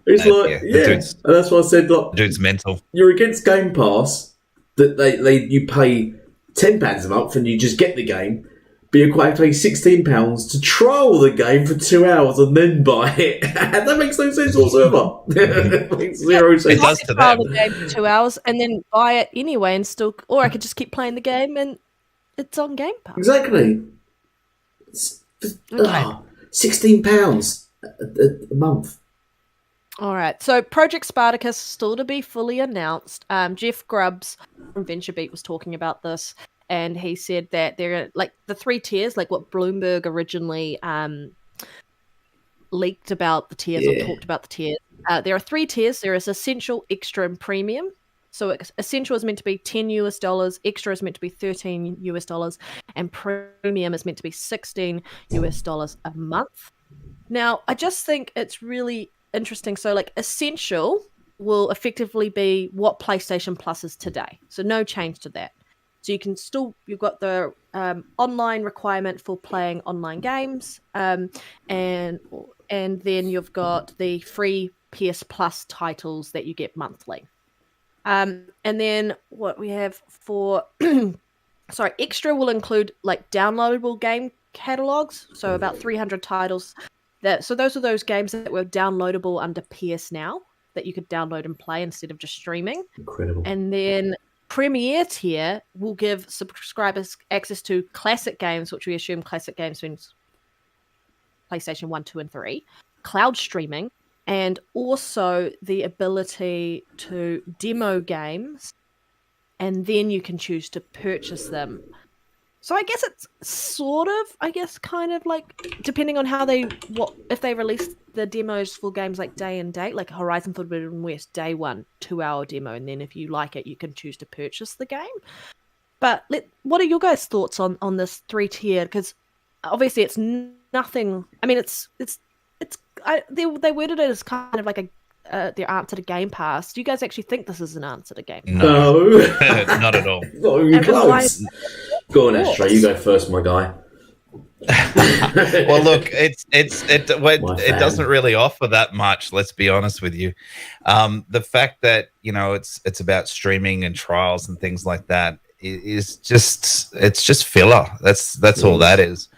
It's and that's why I said, like, dude's mental. You're against Game Pass, that you pay £10 a month and you just get the game, but you're quite paying £16 to trial the game for 2 hours and then buy it. That makes no sense whatsoever. It makes zero sense. It does to trial them. the game for 2 hours and then buy it anyway, and still, or I could just keep playing the game and it's on Game Pass. Exactly. £16 a month. All right, so Project Spartacus still to be fully announced. Jeff Grubbs from VentureBeat was talking about this, and he said that there are like the 3 tiers, like what Bloomberg originally leaked about the tiers or talked about the tiers. There are 3 tiers. There is essential, extra, and premium. So essential is meant to be $10, extra is meant to be $13, and premium is meant to be $16 a month. Now, I just think it's really interesting. So, like, essential will effectively be what PlayStation Plus is today. So no change to that. So you can still, you've got the online requirement for playing online games, and then you've got the free PS Plus titles that you get monthly. And then what we have for, sorry, extra will include like downloadable game catalogs. So about 300 titles. So those are those games that were downloadable under PS Now that you could download and play instead of just streaming. Incredible. And then Premier tier will give subscribers access to classic games, which we assume classic games means PlayStation 1, 2, and 3, cloud streaming, and also the ability to demo games, and then you can choose to purchase them. So I guess it's sort of, kind of like, depending on how if they release the demos for games like Day and Date, like Horizon Forbidden West, day 1, 2-hour demo, and then if you like it, you can choose to purchase the game. But what are your guys' thoughts on this 3-tier? Because obviously it's nothing. I mean, they worded it as kind of like their answer to Game Pass. Do you guys actually think this is an answer to Game Pass? No. Not at all. Not even close. Go on, Ashtray. You go first, my guy. Well, look, it doesn't really offer that much. Let's be honest with you. The fact that it's about streaming and trials and things like that is just filler. That's all that is.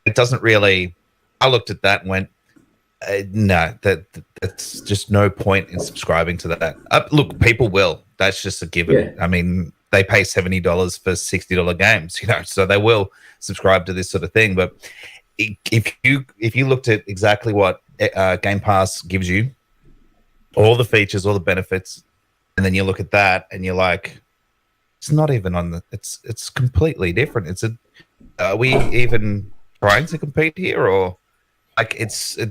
It doesn't really. I looked at that and went, no, that's just no point in subscribing to that. Look, people will. That's just a given. Yeah. I mean, they pay $70 for $60 games, so they will subscribe to this sort of thing. But if you looked at exactly what Game Pass gives you, all the features, all the benefits, and then you look at that and you're like, it's not even on the. It's completely different. Are we even trying to compete here, or like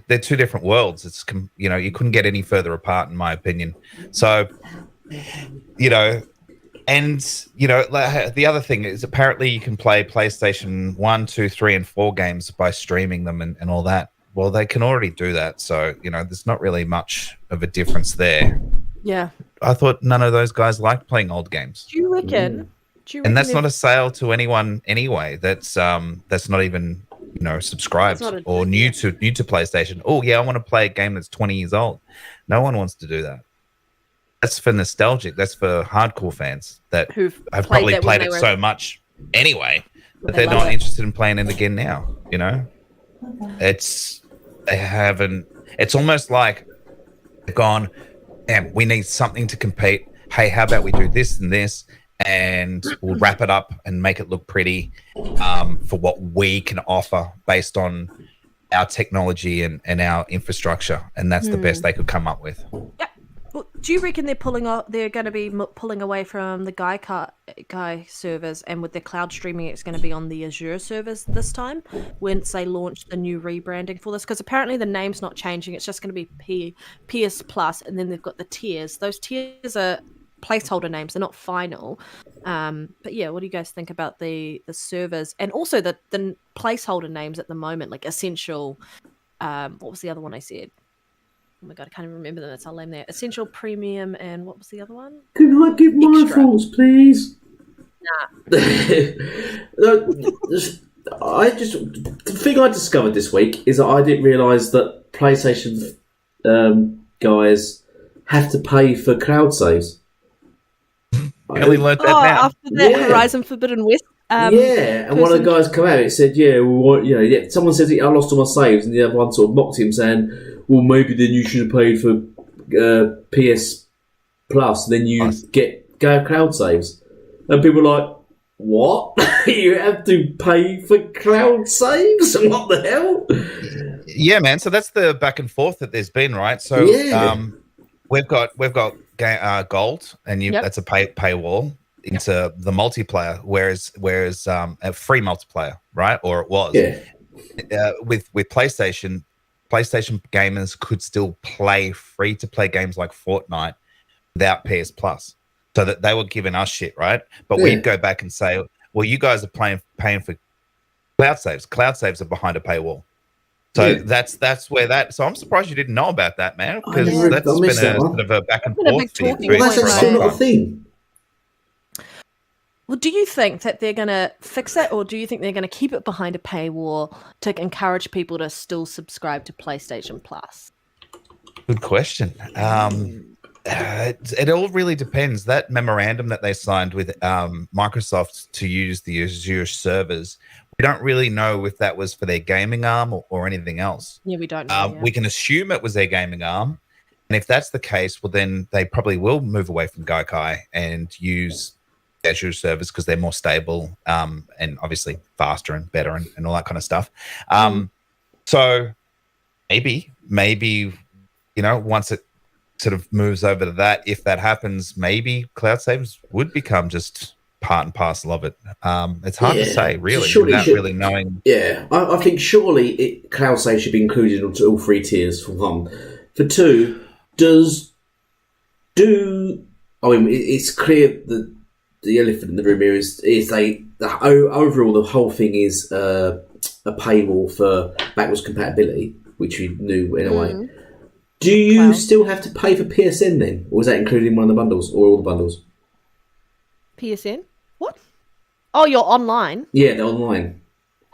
they're two different worlds? It's you couldn't get any further apart, in my opinion. So and the other thing is apparently you can play PlayStation 1, 2, 3, and 4 games by streaming them and all that. Well, they can already do that, so there's not really much of a difference there. Yeah, I thought none of those guys liked playing old games. Do you reckon and that's not a sale to anyone anyway. That's not even subscribed or new to PlayStation. Oh yeah, I want to play a game that's 20 years old. No one wants to do that. That's for nostalgic. That's for hardcore fans that have probably played it so much anyway that they're not interested in playing it again now. It's almost like they've gone, damn, we need something to compete. Hey, how about we do this and this, and we'll wrap it up and make it look pretty for what we can offer based on our technology and our infrastructure, and that's the best they could come up with. Yeah. Well, do you reckon they're going to be pulling away from the G.I.P servers, and with their cloud streaming, it's going to be on the Azure servers this time once they launch the new rebranding for this? Because apparently the name's not changing; it's just going to be PS Plus, and then they've got the tiers. Those tiers are placeholder names; they're not final. But yeah, what do you guys think about the servers and also the placeholder names at the moment, like Essential? What was the other one I said? Oh my god, I can't even remember them. That's how lame they are. Essential, Premium, and what was the other one? Can I give my thoughts, please? Nah. The thing I discovered this week is that I didn't realise that PlayStation guys have to pay for cloud saves. I only learnt that now. After that Horizon Forbidden West. And one of the guys come out and said, someone says I lost all my saves, and the other one sort of mocked him, saying, well, maybe then you should have paid for PS Plus, then you get cloud saves. And people are like, what? You have to pay for cloud saves? What the hell? Yeah, man. So that's the back and forth that there's been, right? So we've got Gold, and that's a paywall. into the multiplayer, whereas a free multiplayer, right? Or it was. Yeah. With PlayStation gamers could still play free to play games like Fortnite without PS Plus, so that they were giving us shit, right? But we'd go back and say, well, you guys are paying for cloud saves. Cloud saves are behind a paywall. So that's where that. So I'm surprised you didn't know about that, man, because that's been a sort of a back and forth. Well, that's actually not a thing. Well, do you think that they're going to fix it, or do you think they're going to keep it behind a paywall to encourage people to still subscribe to PlayStation Plus? Good question. It all really depends. That memorandum that they signed with Microsoft to use the Azure servers, we don't really know if that was for their gaming arm or anything else. Yeah, we don't know. We can assume it was their gaming arm. And if that's the case, well, then they probably will move away from Gaikai and use Azure servers because they're more stable and obviously faster and better and all that kind of stuff. So maybe, once it sort of moves over to that, if that happens, maybe cloud saves would become just part and parcel of it. It's hard to say, really, without really knowing. Yeah, I think surely cloud save should be included into all 3 tiers, for one. For 2, it's clear that the elephant in the room here is overall the whole thing is a paywall for backwards compatibility, which we knew in a way. Do you still have to pay for PSN then, or is that included in one of the bundles or all the bundles? PSN? What? Oh, you're online. Yeah, they're online.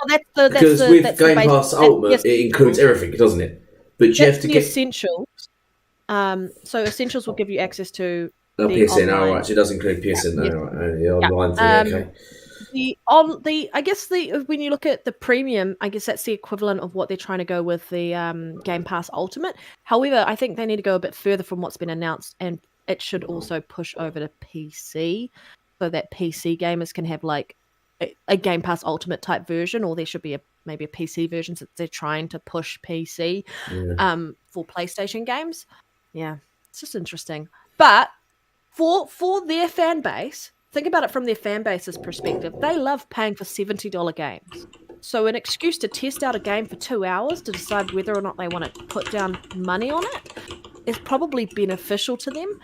Oh, because with Game Pass Ultimate, it includes everything, doesn't it? But you have to get essentials. So essentials will give you access to the PSN. Online. Oh, right, so it does include PSN. Yeah. The online thing. Okay. When you look at the premium, I guess that's the equivalent of what they're trying to go with the Game Pass Ultimate. However, I think they need to go a bit further from what's been announced, and it should also push over to PC, so that PC gamers can have like a Game Pass Ultimate type version, or there should be maybe a PC version since they're trying to push PC for PlayStation games. Yeah, it's just interesting. But for their fan base, think about it from their fan base's perspective. They love paying for $70 games. So an excuse to test out a game for 2 hours to decide whether or not they want to put down money on it is probably beneficial to them,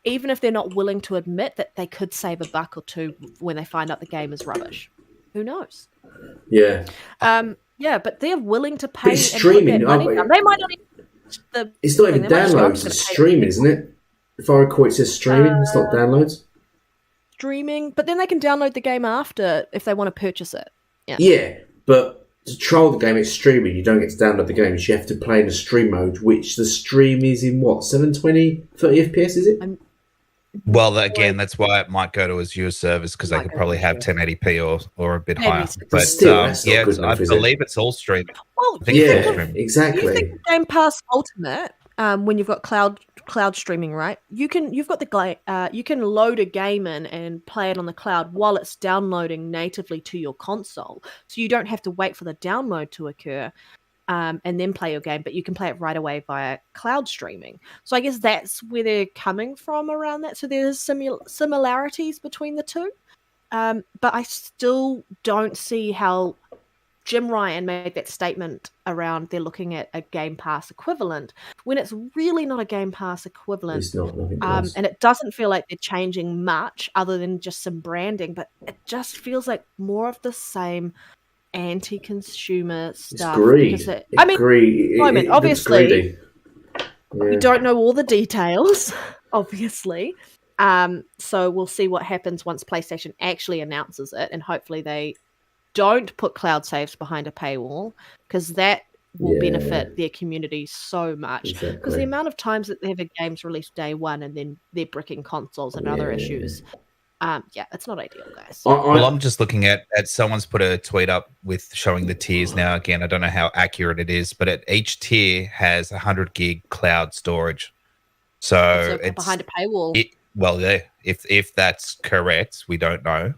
even if they're not willing to admit that they could save $1 or $2 when they find out the game is rubbish. Who knows? Yeah. But they're willing to pay. It's streaming. They might not even. It's not even downloads. It's streaming, isn't it? If I recall, it says streaming. It's not downloads. Streaming, but then they can download the game after if they want to purchase it. Yeah, but to trial the game, it's streaming. You don't get to download the game. You have to play in a stream mode, which the stream is in what, 720, 30 FPS, is it? Well, again, that's why it might go to Azure servers, because they could probably have 1080p or a bit higher. But still, I believe it's all streaming. Well, exactly. You think Game Pass Ultimate, when you've got cloud streaming, right? You've got you can load a game in and play it on the cloud while it's downloading natively to your console, so you don't have to wait for the download to occur and then play your game, but you can play it right away via cloud streaming. So I guess that's where they're coming from around that. So there's similarities between the two, but I still don't see how Jim Ryan made that statement around they're looking at a Game Pass equivalent when it's really not a Game Pass equivalent. It's not, and it doesn't feel like they're changing much other than just some branding, but it just feels like more of the same anti-consumer stuff. It's greed. Obviously, we don't know all the details, obviously. So we'll see what happens once PlayStation actually announces it, and hopefully they don't put cloud saves behind a paywall, because that will benefit their community so much. Because the amount of times that they have games released day one and then they're bricking consoles and other issues. It's not ideal, guys. Well, I'm just looking at someone's put a tweet up with showing the tiers now. Again, I don't know how accurate it is, but each tier has 100 gig cloud storage. So it's behind a paywall. If that's correct, we don't know.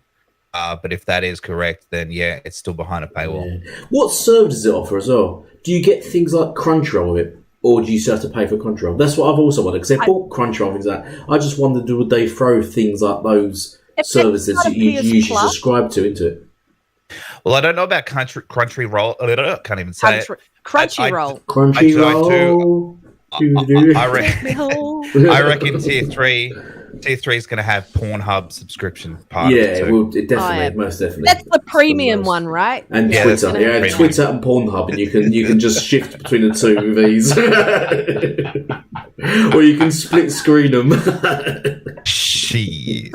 But if that is correct, then it's still behind a paywall. Yeah. What service does it offer as well? Do you get things like Crunchyroll with it, or do you still have to pay for Crunchyroll? That's what I've also wondered, because they bought Crunchyroll things like that. I just wondered, would they throw things like those If that's services part that of you PS usually Plus, subscribe to, into it. Well, I don't know about Crunchyroll. I can't even say it. Crunchyroll. Crunchyroll. Take me home. I reckon tier three is going to have Pornhub subscription part of Yeah, it it too. will. It definitely, Oh, yeah. most definitely. That's the It's premium most- one, right? And Yeah, Twitter, that's yeah, premium. Twitter and Pornhub, and you can just shift between the two of these, or you can split screen them. Shit.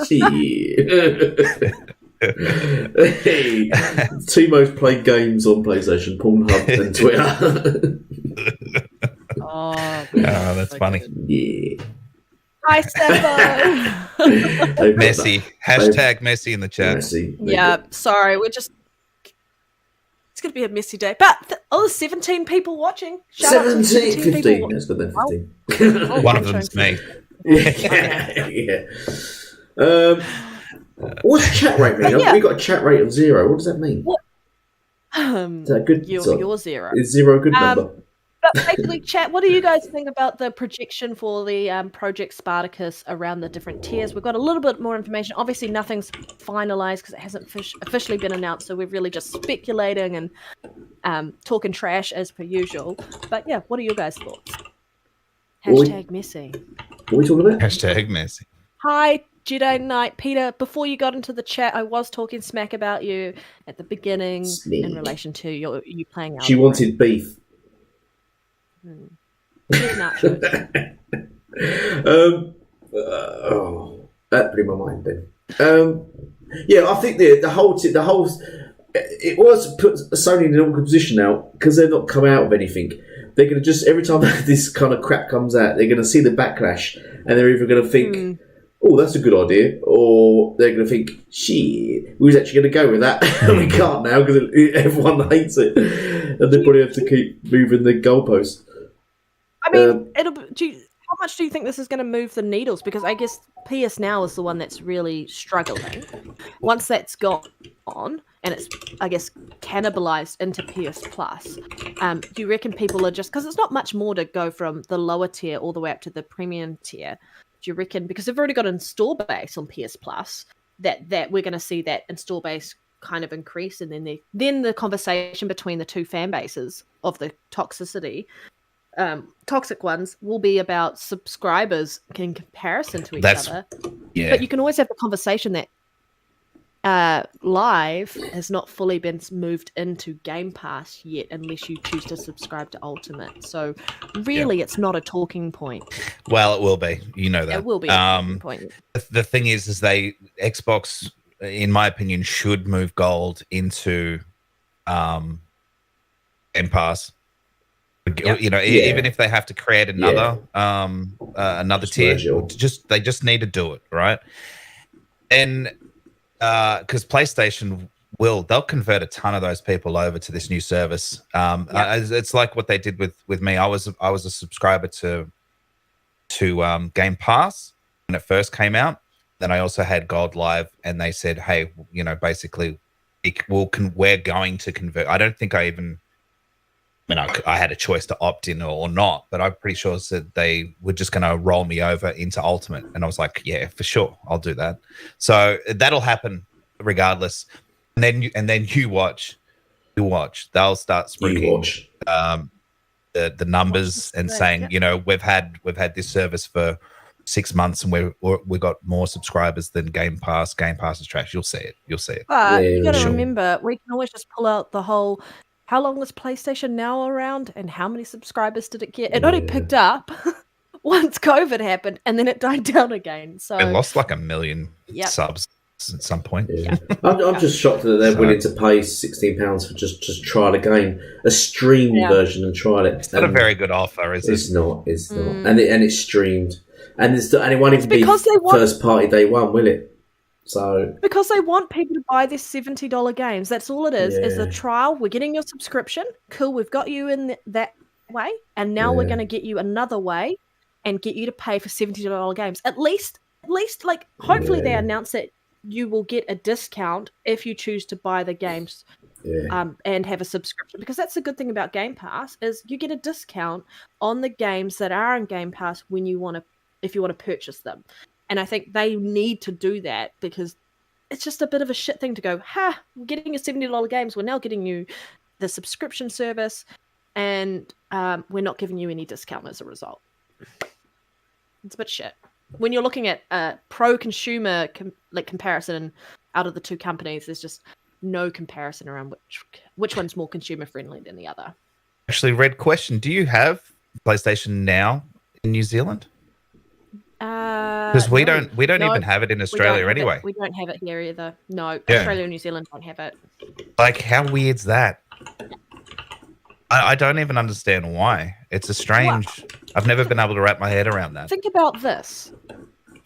Hey, two most played games on PlayStation: Pornhub and Twitter. Oh, That's funny. Yeah, hi, Stefo. Messy. Hashtag messy in the chat. Messy. Yeah, sorry, it's going to be a messy day. But there's 17 people watching. Shout out to 17, 15. people. That's good then. 15. Oh, One I'm of them's showing me. Yeah. What's chat rate mean? Yeah. We got a chat rate of 0. What does that mean? Is that good? You're 0. Is 0 a good number? But basically, chat, what do you guys think about the projection for the Project Spartacus around the different tiers? We've got a little bit more information. Obviously, nothing's finalized because it hasn't officially been announced, so we're really just speculating and talking trash as per usual. But yeah, what are your guys' thoughts? Hashtag messy. What are we talking about? Hashtag messy. Hi, Jedi Knight. Peter, before you got into the chat, I was talking smack about you at the beginning in relation to you playing Elden She Ring. wanted beef. Nachos. That blew my mind then. Yeah, I think the whole it was put Sony in an awkward position now because they've not come out of anything. They're going to just, every time this kind of crap comes out, they're going to see the backlash and they're either going to think, oh, that's a good idea, or they're going to think, shit, we was actually going to go with that. We can't now because everyone hates it. And they probably have to keep moving the goalposts. I mean, how much do you think this is going to move the needles? Because I guess PS Now is the one that's really struggling. Once that's gone, and it's, I guess, cannibalized into PS Plus, do you reckon people are just, because it's not much more to go from the lower tier all the way up to the premium tier, do you reckon, because they've already got an install base on PS Plus, that we're going to see that install base kind of increase, and then the conversation between the two fan bases of the toxic ones will be about subscribers in comparison to each other. Yeah. But you can always have the conversation that Live has not fully been moved into Game Pass yet unless you choose to subscribe to Ultimate. So really, it's not a talking point. Well, it will be. You know that. It will be a talking point. The thing is Xbox, in my opinion, should move Gold into Game Pass. Yep. You know, even if they have to create another tier, they just need to do it, right? And because PlayStation they'll convert a ton of those people over to this new service. It's like what they did with me. I was a subscriber to Game Pass when it first came out. Then I also had Gold Live, and they said, hey, you know, basically, we're going to convert. I don't think I had a choice to opt in or not, but I'm pretty sure that they were just going to roll me over into Ultimate. And I was like, yeah, for sure, I'll do that. So that'll happen regardless. And then you watch, they'll start spruiking the numbers and saying, you know, we've had this service for 6 months and we've got more subscribers than Game Pass. Game Pass is trash. You'll see it. But you got to remember, we can always just pull out the whole, how long was PlayStation Now around and how many subscribers did it get? It only picked up once COVID happened and then it died down again. So it lost like 1 million subs at some point. Yeah. I'm just shocked that they're willing to pay £16 for just try the game, a streamed version, and try it. It's not a very good offer, is it? It's not. And it's streamed, and it won't even be first party day one, will it? So because they want people to buy this $70 games. That's all it is. Is a trial. We're getting your subscription. Cool. We've got you in that way, and now we're going to get you another way, and get you to pay for $70 games. At least, like hopefully they announce that you will get a discount if you choose to buy the games, and have a subscription. Because that's the good thing about Game Pass is you get a discount on the games that are in Game Pass if you want to purchase them. And I think they need to do that because it's just a bit of a shit thing to go, we're getting you $70 games, we're now getting you the subscription service, and we're not giving you any discount as a result. It's a bit shit. When you're looking at pro-consumer comparison out of the two companies, there's just no comparison around which one's more consumer-friendly than the other. Actually, Red, question: do you have PlayStation Now in New Zealand? Because we don't even have it in Australia anyway. We don't have it here either. No, Yeah. Australia and New Zealand don't have it. Like, how weird's that? I don't even understand why. It's a strange. I've never been able to wrap my head around that. Think about this.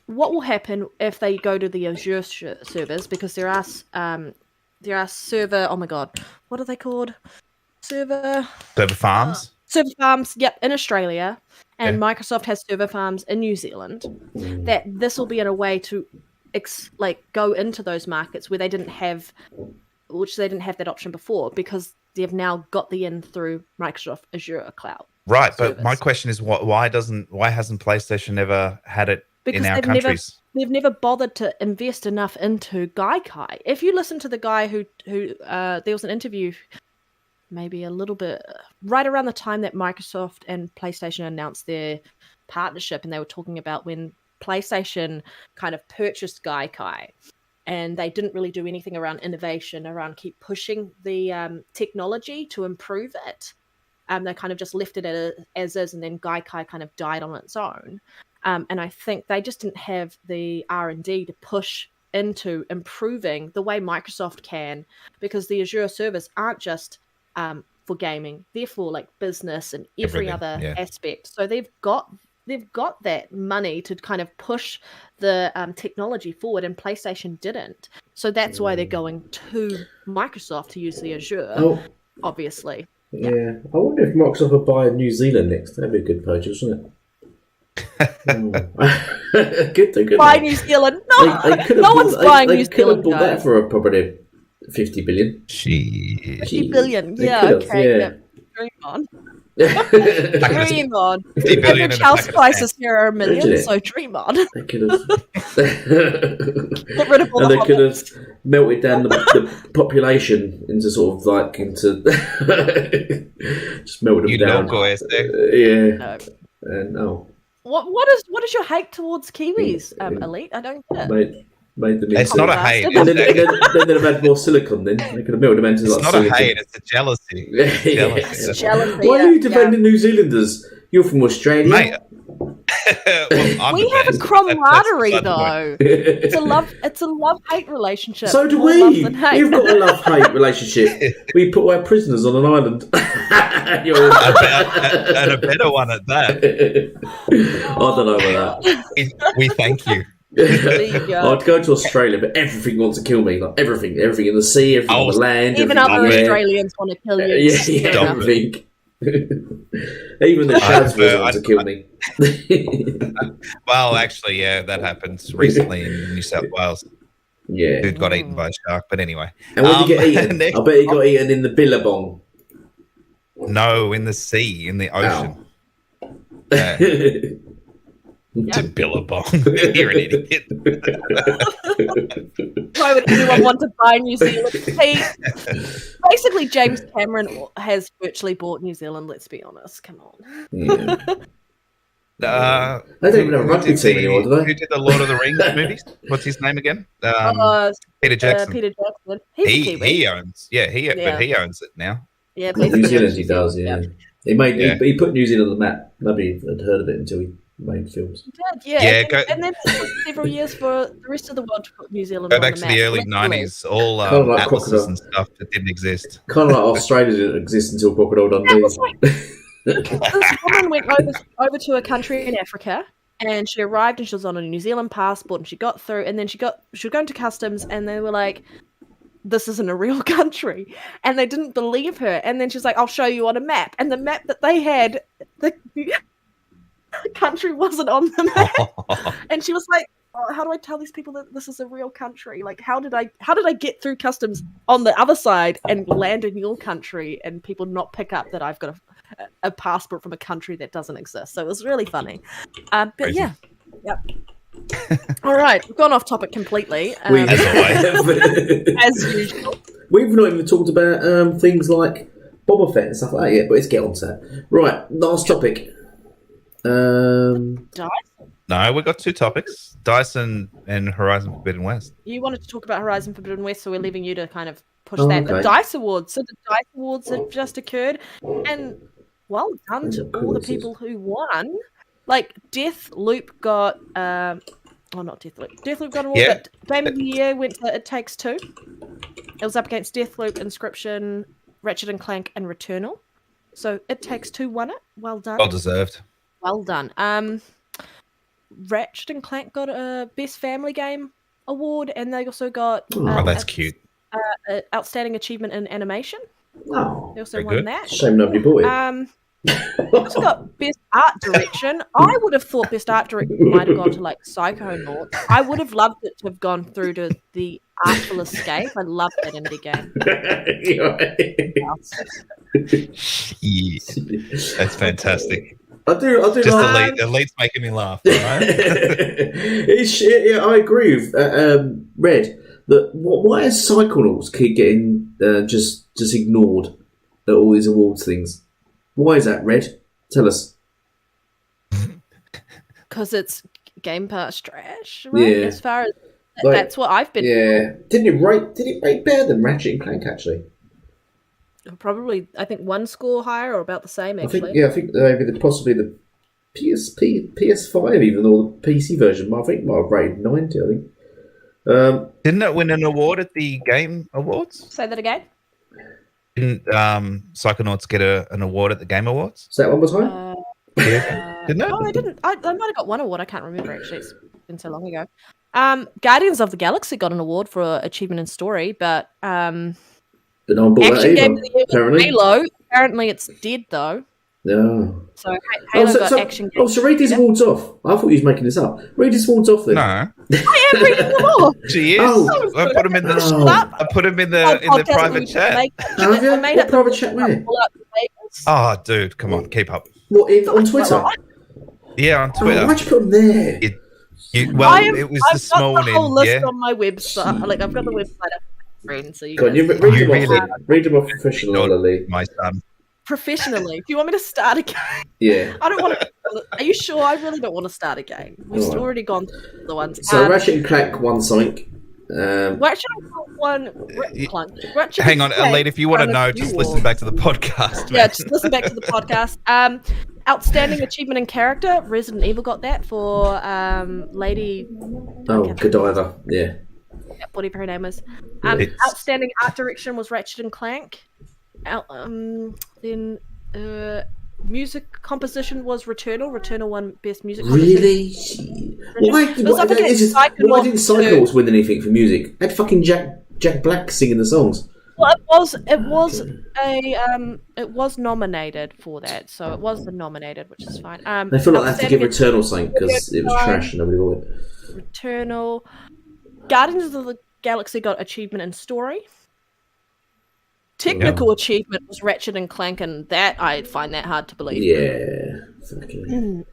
What will happen if they go to the Azure servers? Because there are server. Oh my god, what are they called? Server farms. Server farms. Yep, in Australia, and Microsoft has server farms in New Zealand. That this will be in a way to go into those markets where they didn't have that option before, because they've now got the in through Microsoft Azure Cloud. Right, service. but my question is, why hasn't PlayStation ever had it in our countries? They've never bothered to invest enough into Gaikai. If you listen to the guy who there was an interview, maybe a little bit right around the time that Microsoft and PlayStation announced their partnership, and they were talking about when PlayStation kind of purchased Gaikai, and they didn't really do anything around innovation, around keep pushing the technology to improve it. They kind of just left it as is, and then Gaikai kind of died on its own. And I think they just didn't have the R&D to push into improving the way Microsoft can, because the Azure servers aren't just for gaming; they're for like business and every other aspect. So they've got that money to kind of push the technology forward, and PlayStation didn't. So that's why they're going to Microsoft to use the Azure, obviously. Yeah. I wonder if Microsoft would buy New Zealand next. That'd be a good purchase, wouldn't it? Good. Buy New Zealand? No, no one's buying New Zealand. They could have bought that for probably 50 billion. 50 billion, yeah, okay. Yeah. Dream on. Dream on. Average house prices here are $1 million, so dream on. They could have. Get rid of all and they could have melted down the population into sort of like into just melted them down. Yeah. No. What is your hate towards Kiwis, Elite? I don't get it. Made them. It's not a hate. Then they'd have had more silicon. Then they could have melted them into like silicon. It's not a hate. It's a jealousy. It's jealousy. Why are you defending New Zealanders? You're from Australia. Mate. We have a camaraderie, though. It's a love-hate relationship. So do we. We've got a love-hate relationship. We put our prisoners on an island. And a better one at that. I don't know about that. We thank you. I'd go to Australia, but everything wants to kill me. Like everything in the sea, everything on the land. Even other Australians want to kill you. Yeah, everything. Even the Shazwas want to kill me. Well, actually, yeah, that happened recently in New South Wales. Yeah, dude got eaten by a shark. But anyway, and when did he get eaten? I bet he got eaten in the Billabong. No, in the sea, in the ocean. To Billabong. You're an idiot. Why would anyone want to buy New Zealand? Basically, James Cameron has virtually bought New Zealand, let's be honest. Come on. Yeah. They don't even have a rugby team anymore, do they? Who did the Lord of the Rings movies? What's his name again? Peter Jackson. Peter Jackson. He owns. But he owns it now. Yeah, New Zealand he does, yeah. He put New Zealand on the map. Nobody had heard of it until he made films. And then it took several years for the rest of the world to put New Zealand on the map. Go back to the early 90s, all like atlases and stuff that didn't exist. Kind of like Australia didn't exist until Crocodile Dundee. This woman went over to a country in Africa, and she arrived and she was on a New Zealand passport, and she got through, and then she was going to customs, and they were like, this isn't a real country, and they didn't believe her. And then she's like, I'll show you on a map, and the map that they had, the country wasn't on the map. And she was like, how do I tell these people that this is a real country? Like, how did I get through customs on the other side and land in your country, and people not pick up that I've got a passport from a country that doesn't exist? So it was really funny. But Crazy. Yep. All right, we've gone off topic completely. As usual. We've not even talked about things like Boba Fett and stuff like that yet, but let's get on to that. Right, last topic. Dice? No, we've got 2 topics. Dyson and Horizon Forbidden West. You wanted to talk about Horizon Forbidden West, so we're leaving you to kind of push Oh, that. okay. The Dice Awards. So the Dice Awards have just occurred, and well done to all the people who won. Like Deathloop got, not Deathloop. Deathloop got an award, but Game of the Year went to It Takes Two. It was up against Deathloop, Inscription, Ratchet and Clank, and Returnal. So It Takes Two won it. Well done. Well deserved. Well done. Ratchet and Clank got a Best Family Game award, and they also got Oh, that's cute. Outstanding Achievement in Animation. Oh, They also very won good. that. shame nobody bought it. They also got Best Art Direction. I would have thought Best Art Direction might have gone to like Psychonauts. I would have loved it to have gone through to the Artful Escape. I love that indie game. Yeah. That's fantastic. I do. Just like, Elite's making me laugh. Right? I agree with Red. That why is Psychonauts keep getting just ignored at all these awards things? Why is that, Red? Tell us. Because it's Game Pass trash, right? Yeah. As far as Like, that's what I've been. Yeah. Did it rate better than Ratchet and Clank actually? Probably, I think one score higher or about the same. Actually, I think maybe possibly the PS5 even, or the PC version. I think might have rated 90. I think. Didn't it win an award at the Game Awards? Say that again. Didn't Psychonauts get an award at the Game Awards? Say that one more time. Didn't it? No, they didn't. I might have got one award. I can't remember actually. It's been so long ago. Guardians of the Galaxy got an award for achievement in story, but But no one bought that Action Game either. of the Year was Apparently. Halo. Apparently, it's dead though. No. So Halo got so, Action Game. so read these awards off. I thought you was making this up. Read these awards off then. No, I am reading them all. she is. Oh. I put them in the. Oh. I put them in the private chat. Have you? I made What up private chat where? Oh, dude, come on, keep up. What, on Twitter? Yeah, on Oh, Twitter. why'd you put them there? It was this I've got morning. the whole list Yeah. on my website. Like I've got the website up on my screen, so you Go on, guys read You them really- off then. Read them off professionally. My son. professionally. Do you want me to start a game? Yeah. I don't want to. Are you sure? I really don't want to start a game. We've Alright. already gone through the ones. So Ratchet and Clank won something. Well, actually, one. Hang on, Elite, if you want to know, just listen back to the podcast. Yeah, man. just listen back to the podcast. Outstanding achievement in character. Resident Evil got that for Lady. Oh, Godiva. Yeah. Whatever her name is. It's- Outstanding art direction was Ratchet and Clank. Then music composition was Returnal. Returnal won best music. Really? Why was up against why didn't Psychonauts Psychonauts win anything for music? They had fucking Jack Black singing the songs. Well, it was nominated for that, so it was the nominated, which is fine. They feel like they have to give Outstanding Returnal something because it was trash and nobody bought it. Returnal. Guardians of the Galaxy got achievement in story. Technical achievement was Ratchet and Clank, and that I find that hard to believe. Yeah. Fucking.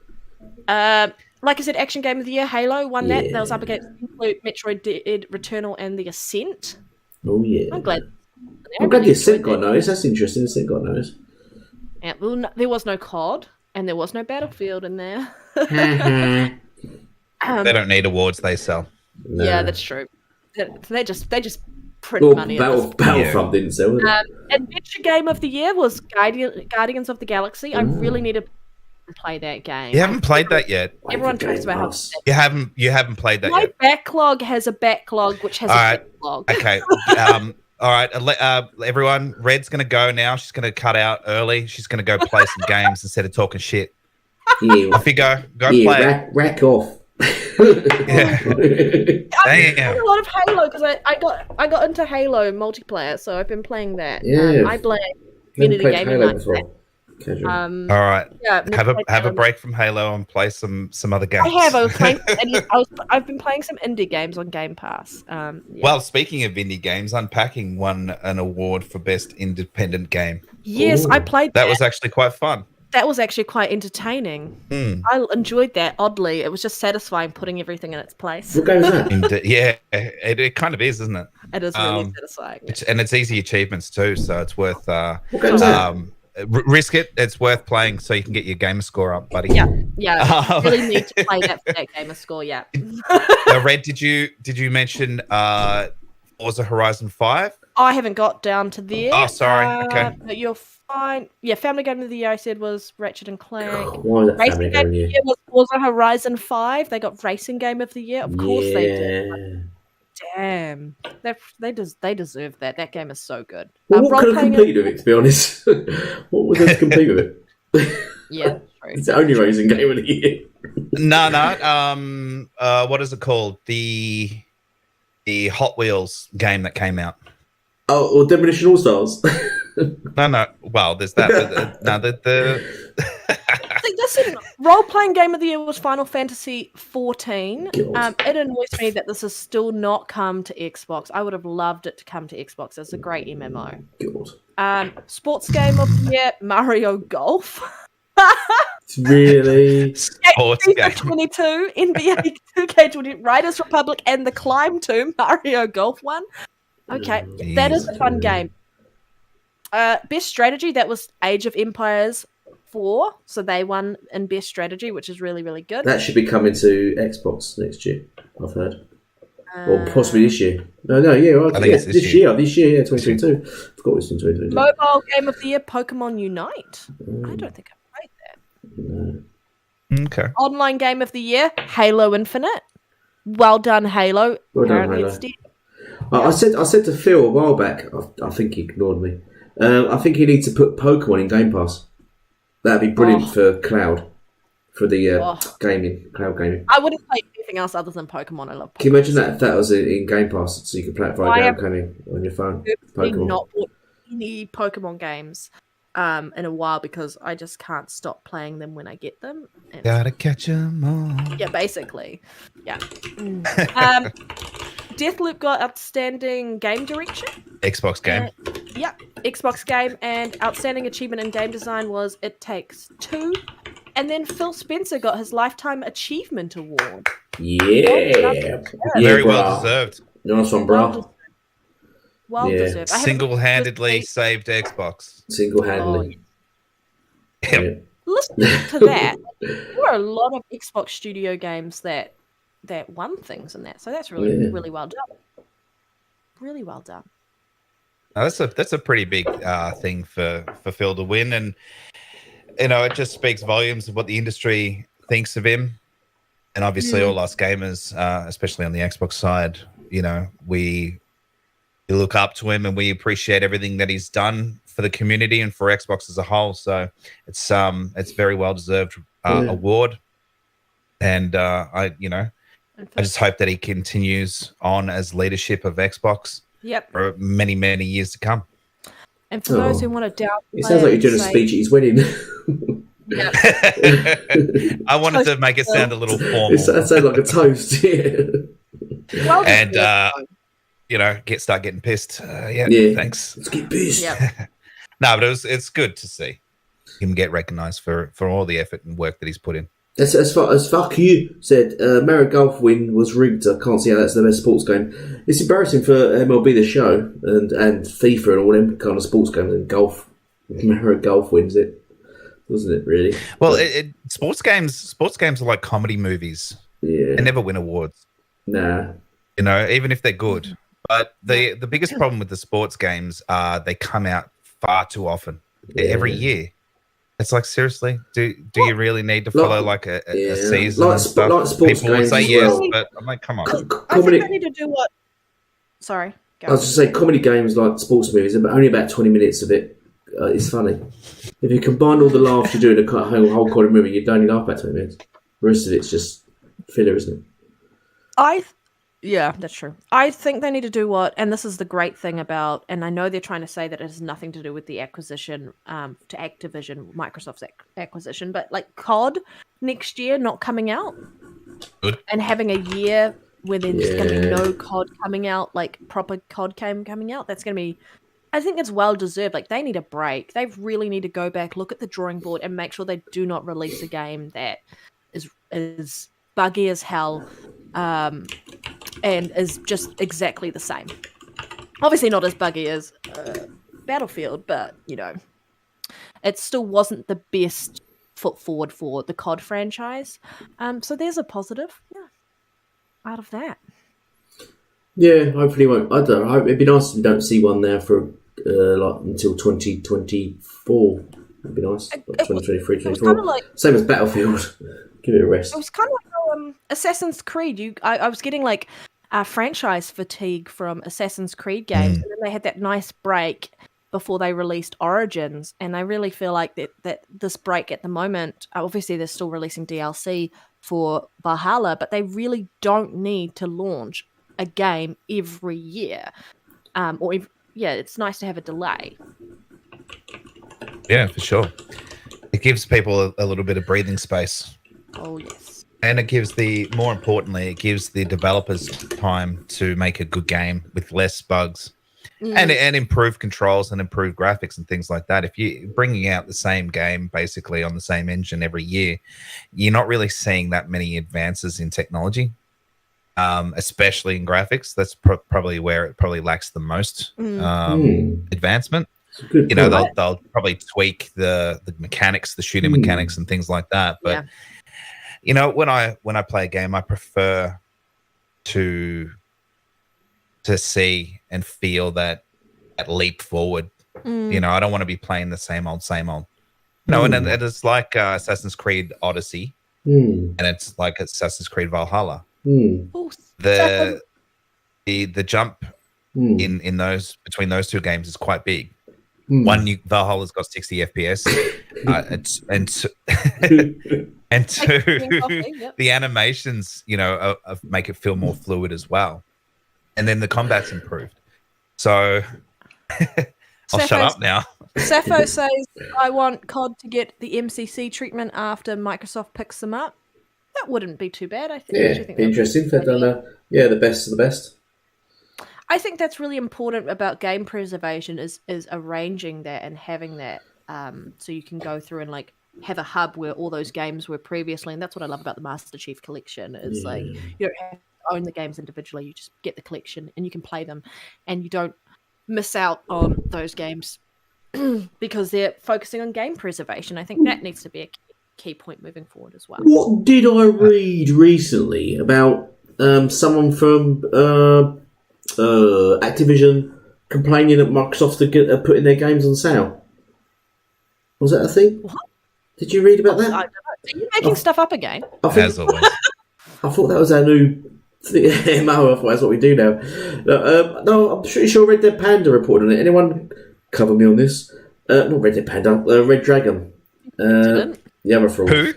Like I said, Action Game of the Year, Halo won that. Yeah. That was up against Metroid Dread, Returnal, and The Ascent. Oh, yeah. I'm glad. I'm glad the Ascent got noticed. That's interesting. The Ascent got noticed. Yeah, well, there was no COD, and there was no Battlefield in there. They don't need awards; they sell. No. Yeah, that's true. They just print Well, money. At this Battlefront didn't sell, did it? Adventure Game of the Year was Guardians of the Galaxy. I really need to play that game. You haven't played that yet. Everyone talks about how You haven't played that my yet. backlog has a backlog which has All a right. backlog. Okay. All right. Everyone, Red's gonna go now. She's gonna cut out early. She's gonna go play some games instead of talking shit. Yeah, Off you go. Go play. rack off. Yeah. I Damn. played a lot of Halo because I got into Halo multiplayer, so I've been playing that. Yeah. I play Never community played gaming Halo like before. Casual. that. All right. Yeah, Have a Halo. break from Halo and play some other games. I have. I was playing. I've been playing some indie games on Game Pass. Yeah. Well, speaking of indie games, Unpacking won an award for best independent game. Yes, Ooh. I played That was actually quite fun. that was actually quite entertaining. I enjoyed that. Oddly, it was just satisfying putting everything in its place. What game is that? Yeah, it kind of is, isn't it? It is really satisfying. And it's easy achievements too, so it's worth What game is that? risk it. It's worth playing so you can get your gamer score up, buddy. Yeah. You really need to play that for that gamer score. Yeah. Now, Red, did you mention Forza Horizon 5? I haven't got down to there. Oh, sorry. Okay. But you're fine. Yeah, family game of the year I said was Ratchet and Clank. Why was that Racing family game of game the year? year was Forza Horizon 5. They got racing game of the year. Of course they did. Damn. They deserve that. That game is so good. Well, what could have competed with it, to be honest? What was there to compete with it? Yeah, true. It's the only racing game of the year. No. What is it called? The Hot Wheels game that came out. Oh, or Demolition All Stars. No. Well, there's that. Listen, role-playing game of the year was Final Fantasy 14. God. It annoys me that this has still not come to Xbox. I would have loved it to come to Xbox. It's a great MMO. God. Sports game of the year, Mario Golf. Really? Sports game. 22, NBA 2K20, Riders Republic, and The Climb 2, Mario Golf 1. Okay, that is a fun game. Best strategy, that was Age of Empires 4, so they won in best strategy, which is really, really good. That should be coming to Xbox next year, I've heard. Or possibly this year. No, yeah, I think it's this year, yeah, 2022. I forgot it was in 2022. Mobile game of the year, Pokemon Unite. I don't think I've played that. No. Okay. Online game of the year, Halo Infinite. Well done, Halo. Well done, Apparently Halo. it's dead. I said to Phil a while back, I think he ignored me. I think he needs to put Pokemon in Game Pass. That'd be brilliant for cloud, for the cloud gaming. I wouldn't play anything else other than Pokemon. I love Pokemon. Can you imagine that if that was in Game Pass, so you could play it via cloud gaming on your phone? I've not bought any Pokemon games in a while because I just can't stop playing them when I get them. And Gotta catch 'em all. yeah, basically. Yeah. Deathloop got outstanding game direction. Xbox game. Yeah, Xbox game, and outstanding achievement in game design was It Takes Two. And then Phil Spencer got his Lifetime Achievement Award. Yeah. Very well deserved. Nice one, bro. Well deserved. Single-handedly saved Xbox. Single-handedly. Yep. Listening to that, there were a lot of Xbox Studio games that won things in that. So that's really, really well done. Really well done. Now, that's a pretty big thing for Phil to win, and it just speaks volumes of what the industry thinks of him, and obviously all us gamers, especially on the Xbox side, we look up to him and we appreciate everything that he's done for the community and for Xbox as a whole. So it's very well deserved award, and I just hope that he continues on as leadership of Xbox. Yep. For many, many years to come. And for those who want to downplay, it sounds like you're doing a speech at his wedding. Yeah. I wanted to make it sound a little formal. It sounds like a toast. Yeah. Well, and start getting pissed. Thanks. Let's get pissed. Yep. No, but it's good to see him get recognised for all the effort and work that he's put in. As fuck you said, Mario Golf win was rigged. I can't see how that's the best sports game. It's embarrassing for MLB The Show and FIFA and all them kind of sports games and golf. Mario Golf wins it, doesn't it? Really? Well, sports games are like comedy movies. Yeah, they never win awards. Nah, even if they're good. But the biggest problem with the sports games are they come out far too often every year. It's like, seriously, do you really need to follow like a season and stuff? Like sports People would games say as yes, well. but I'm like, come on. I think they need to do what? Sorry. I was just saying, comedy games like sports movies, but only about 20 minutes of it is funny. If you combine all the laughs you do in a whole comedy movie, you don't only laugh about 20 minutes. The rest of it's just filler, isn't it? Yeah, that's true. I think they need to do and this is the great thing about, and I know they're trying to say that it has nothing to do with the acquisition to Activision, Microsoft's acquisition, but like COD next year not coming out. Good. And having a year where there's going to be no COD coming out, like proper COD game coming out, that's going to be I think it's well deserved. Like, they need a break. They really need to go back, look at the drawing board, and make sure they do not release a game that is buggy as hell, and is just exactly the same. Obviously, not as buggy as Battlefield, but it still wasn't the best foot forward for the COD franchise. So there's a positive, out of that. Yeah, hopefully it won't. I don't know. It'd be nice if we don't see one there for until 2024. It'd be nice. 2023, 2024. Same as Battlefield. Give it a rest. It was kind of like Assassin's Creed. I was getting like franchise fatigue from Assassin's Creed games, and then they had that nice break before they released Origins, and I really feel like that this break at the moment, obviously they're still releasing DLC for Valhalla, but they really don't need to launch a game every year, it's nice to have a delay. Yeah, for sure. It gives people a little bit of breathing space. Oh yes. And more importantly, it gives the developers time to make a good game with less bugs and improve controls and improve graphics and things like that. If you're bringing out the same game basically on the same engine every year, you're not really seeing that many advances in technology. Especially in graphics, that's probably where it probably lacks the most advancement. They'll probably tweak the mechanics, the shooting mechanics, and things like that. But when I play a game, I prefer to see and feel that leap forward. I don't want to be playing the same old. And it's like Assassin's Creed Odyssey, and it's like Assassin's Creed Valhalla. The jump in those between those two games is quite big. Valhalla's got 60 FPS, and two, the animations, make it feel more fluid as well, and then the combat's improved. So I'll shut up now. Sappho says, "I want COD to get the MCC treatment after Microsoft picks them up." That wouldn't be too bad, I think. Yeah, be interesting if they've done the best of the best. I think that's really important about game preservation is arranging that and having that so you can go through and like have a hub where all those games were previously, and that's what I love about the Master Chief Collection is like you don't have to own the games individually, you just get the collection and you can play them and you don't miss out on those games because they're focusing on game preservation. I think that needs to be a key point moving forward as well. What did I read recently about someone from Activision complaining that Microsoft are putting their games on sale? Was that a thing? What? Did you read about that? I don't know. Are you making stuff up again? As always. I thought that was our new MO. I thought that's what we do now. No, I'm pretty sure Red Dead Panda reported on it. Anyone cover me on this? Not Red Dead Panda. Red Dragon. The other fraud. Who?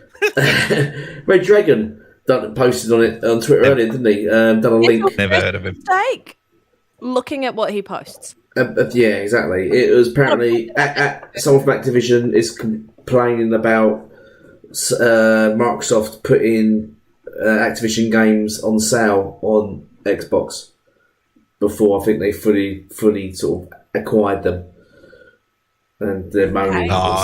Red Dragon posted on it on Twitter earlier, didn't he? Done a link. Never heard of him. Mistake. Looking at what he posts. Yeah, exactly. It was apparently someone from Activision is complaining about Microsoft putting Activision games on sale on Xbox before I think they fully sort of acquired them. And they're moaning. No.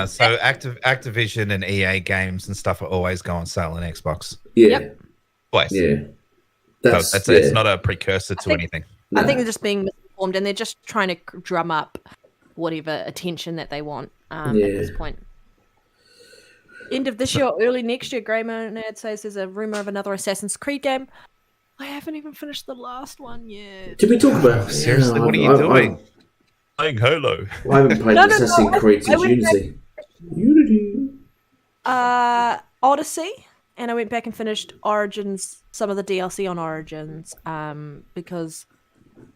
So Activision and EA games and stuff are always go on sale on Xbox. Yeah. Yep. Twice. Yeah. It's not a precursor to anything. I think they're just being misinformed and they're just trying to drum up whatever attention that they want at this point. End of this year or early next year, Grey Monad says there's a rumour of another Assassin's Creed game. I haven't even finished the last one yet. Did we talk about seriously, what are you doing? Playing Halo. I haven't played Assassin's Creed since Unity. Odyssey, and I went back and finished Origins, some of the DLC on Origins, because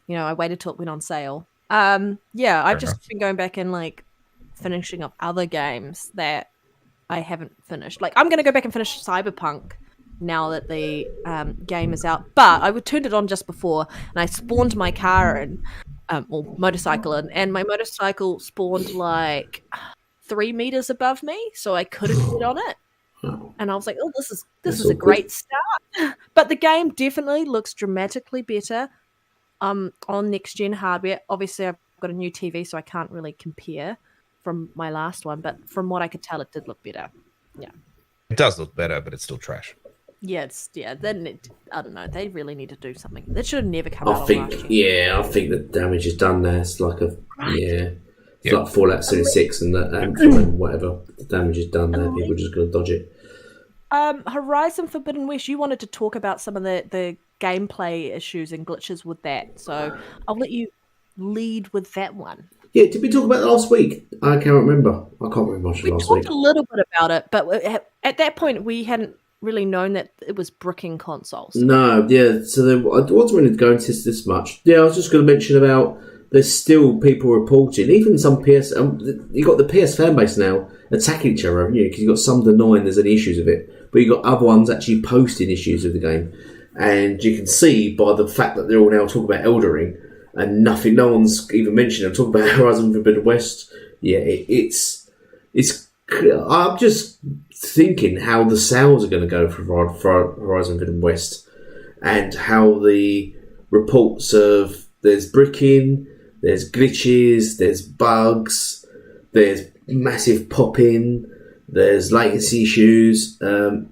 I waited till it went on sale. I've just been going back and like finishing up other games that I haven't finished. Like I'm gonna go back and finish Cyberpunk now that the game is out. But I turned it on just before, and I spawned my car and. Or motorcycle and my motorcycle spawned like 3 meters above me, so I couldn't get on it. And I was like, "Oh, this is a great start." But the game definitely looks dramatically better on next gen hardware. Obviously, I've got a new TV, so I can't really compare from my last one. But from what I could tell, it did look better. Yeah. It does look better, but it's still trash. Yeah, I don't know. They really need to do something. That should have never come I out think, on last I think the damage is done there. It's like it's Yeah. like Fallout 76 and and whatever. The damage is done there. People are just going to dodge it. Horizon Forbidden West, you wanted to talk about some of the gameplay issues and glitches with that, so I'll let you lead with that one. Yeah, did we talk about that last week? I can't remember. I can't remember much We last talked week. a little bit about it, but at that point we hadn't really known that it was bricking consoles. No, yeah. So I wasn't really going to this much. Yeah, I was just going to mention about there's still people reporting, even some PS. You got the PS fan base now attacking each other, haven't you? Because you got some denying there's any issues with it, but you got other ones actually posting issues with the game, and you can see by the fact that they're all now talking about Elden Ring and nothing. No one's even mentioned it. Talking about Horizon Forbidden West. Yeah, it's. I'm just thinking how the sales are going to go for Horizon Forbidden West, and how the reports of there's bricking, there's glitches, there's bugs, there's massive popping, there's latency issues. I'm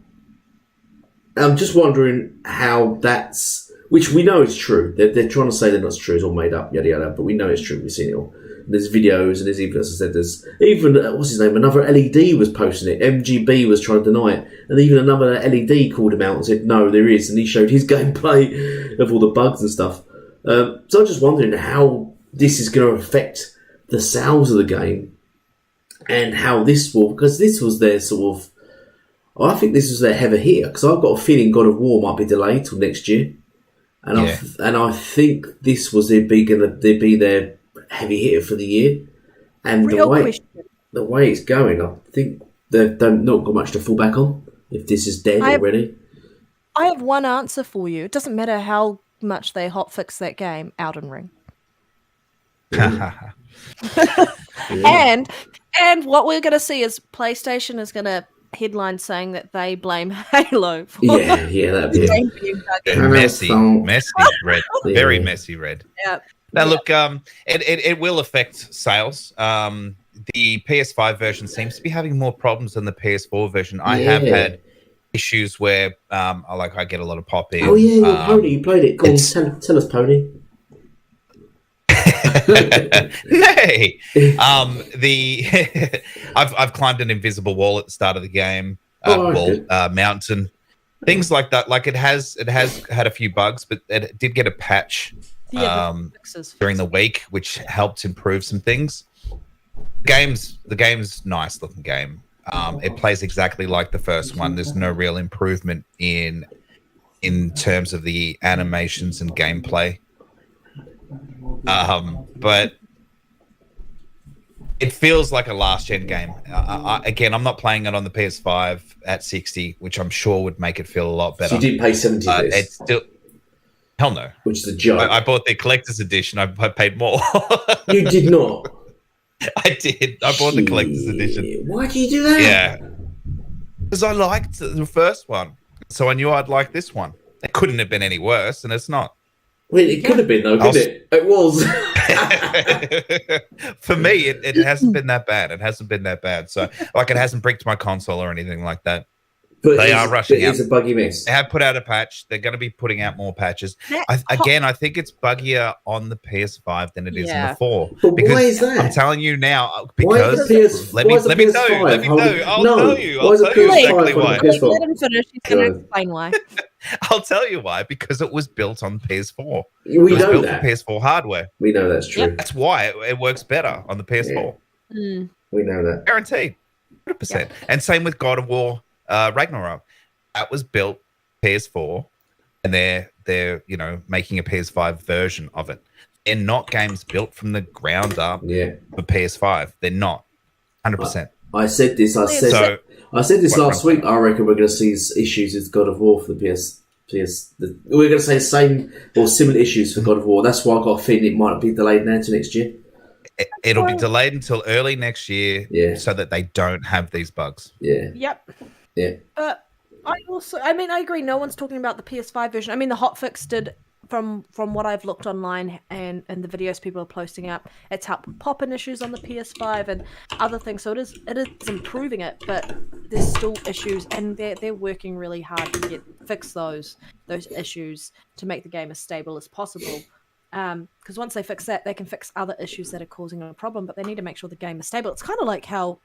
just wondering how that's, which we know is true. They're trying to say that it's true, it's all made up, yada yada, but we know it's true. We've seen it all. There's videos, and there's even, as I said, there's even, what's his name, another LED was posting it. MGB was trying to deny it, and even another LED called him out and said, no, there is, and he showed his gameplay of all the bugs and stuff. So I'm just wondering how this is going to affect the sales of the game, and how this will, because this was their sort of, I think this was their heavy hitter, because I've got a feeling God of War might be delayed till next year, and I think this was their their heavy hitter for the year, and the way it's going, I think they've not got much to fall back on if this is dead already. I have one answer for you. It doesn't matter how much they hotfix that game, Elden Ring. Yeah. And what we're going to see is PlayStation is going to headline saying that they blame Halo for that'd be game being buggy. Messy red, very messy red. Yeah. Now look, it will affect sales. The PS5 version seems to be having more problems than the PS4 version. I have had issues where I get a lot of pop in. Oh yeah, your Pony, you played it. Go on, tell us, Pony. Nay. I've climbed an invisible wall at the start of the game. Mountain, things like that. Like it has had a few bugs, but it did get a patch during the week, which helped improve some things. The game's nice looking game. It plays exactly like the first one. There's no real improvement in terms of the animations and gameplay. But it feels like a last gen game. Again, I'm not playing it on the PS5 at 60, which I'm sure would make it feel a lot better. So you didn't pay 70 for this? It's still, hell no. Which is a joke. I bought the collector's edition. I paid more. You did not. I did. I bought the collector's edition. Why do you do that? Yeah, because I liked the first one, so I knew I'd like this one. It couldn't have been any worse, and it's not. Well, it could have been though, couldn't it? It was. For me, it hasn't been that bad. It hasn't been that bad. So, it hasn't bricked my console or anything like that. But they are rushing out. It's a buggy mess. They have put out a patch. They're going to be putting out more patches. I think it's buggier on the PS5 than it is on the 4. But why is that? I'm telling you now, because let me know. I'll tell you exactly why. Let him finish. He's going to explain why. I'll tell you why. Because it was built on PS4. We know that. PS4 hardware. We know that's true. Yep. That's why it works better on the PS4. Yeah. We know that. Guaranteed. 100%. Yep. And same with God of War. Ragnarok, that was built PS4, and they're making a PS5 version of it. They're not games built from the ground up for PS5. They're not 100%. I said this. I said this last week. I reckon we're going to see issues with God of War for the PS. We're going to say the same or similar issues for God of War. That's why I got a feeling it might be delayed now to next year. It'll be delayed until early next year, so that they don't have these bugs. Yeah. Yep. Yeah. I agree. No one's talking about the PS5 version. I mean, the hotfix did from what I've looked online and the videos people are posting up, it's helped with pop-in issues on the PS5 and other things. So it is improving it, but there's still issues, and they're working really hard to fix those issues to make the game as stable as possible. Because once they fix that, they can fix other issues that are causing a problem, but they need to make sure the game is stable. It's kind of like how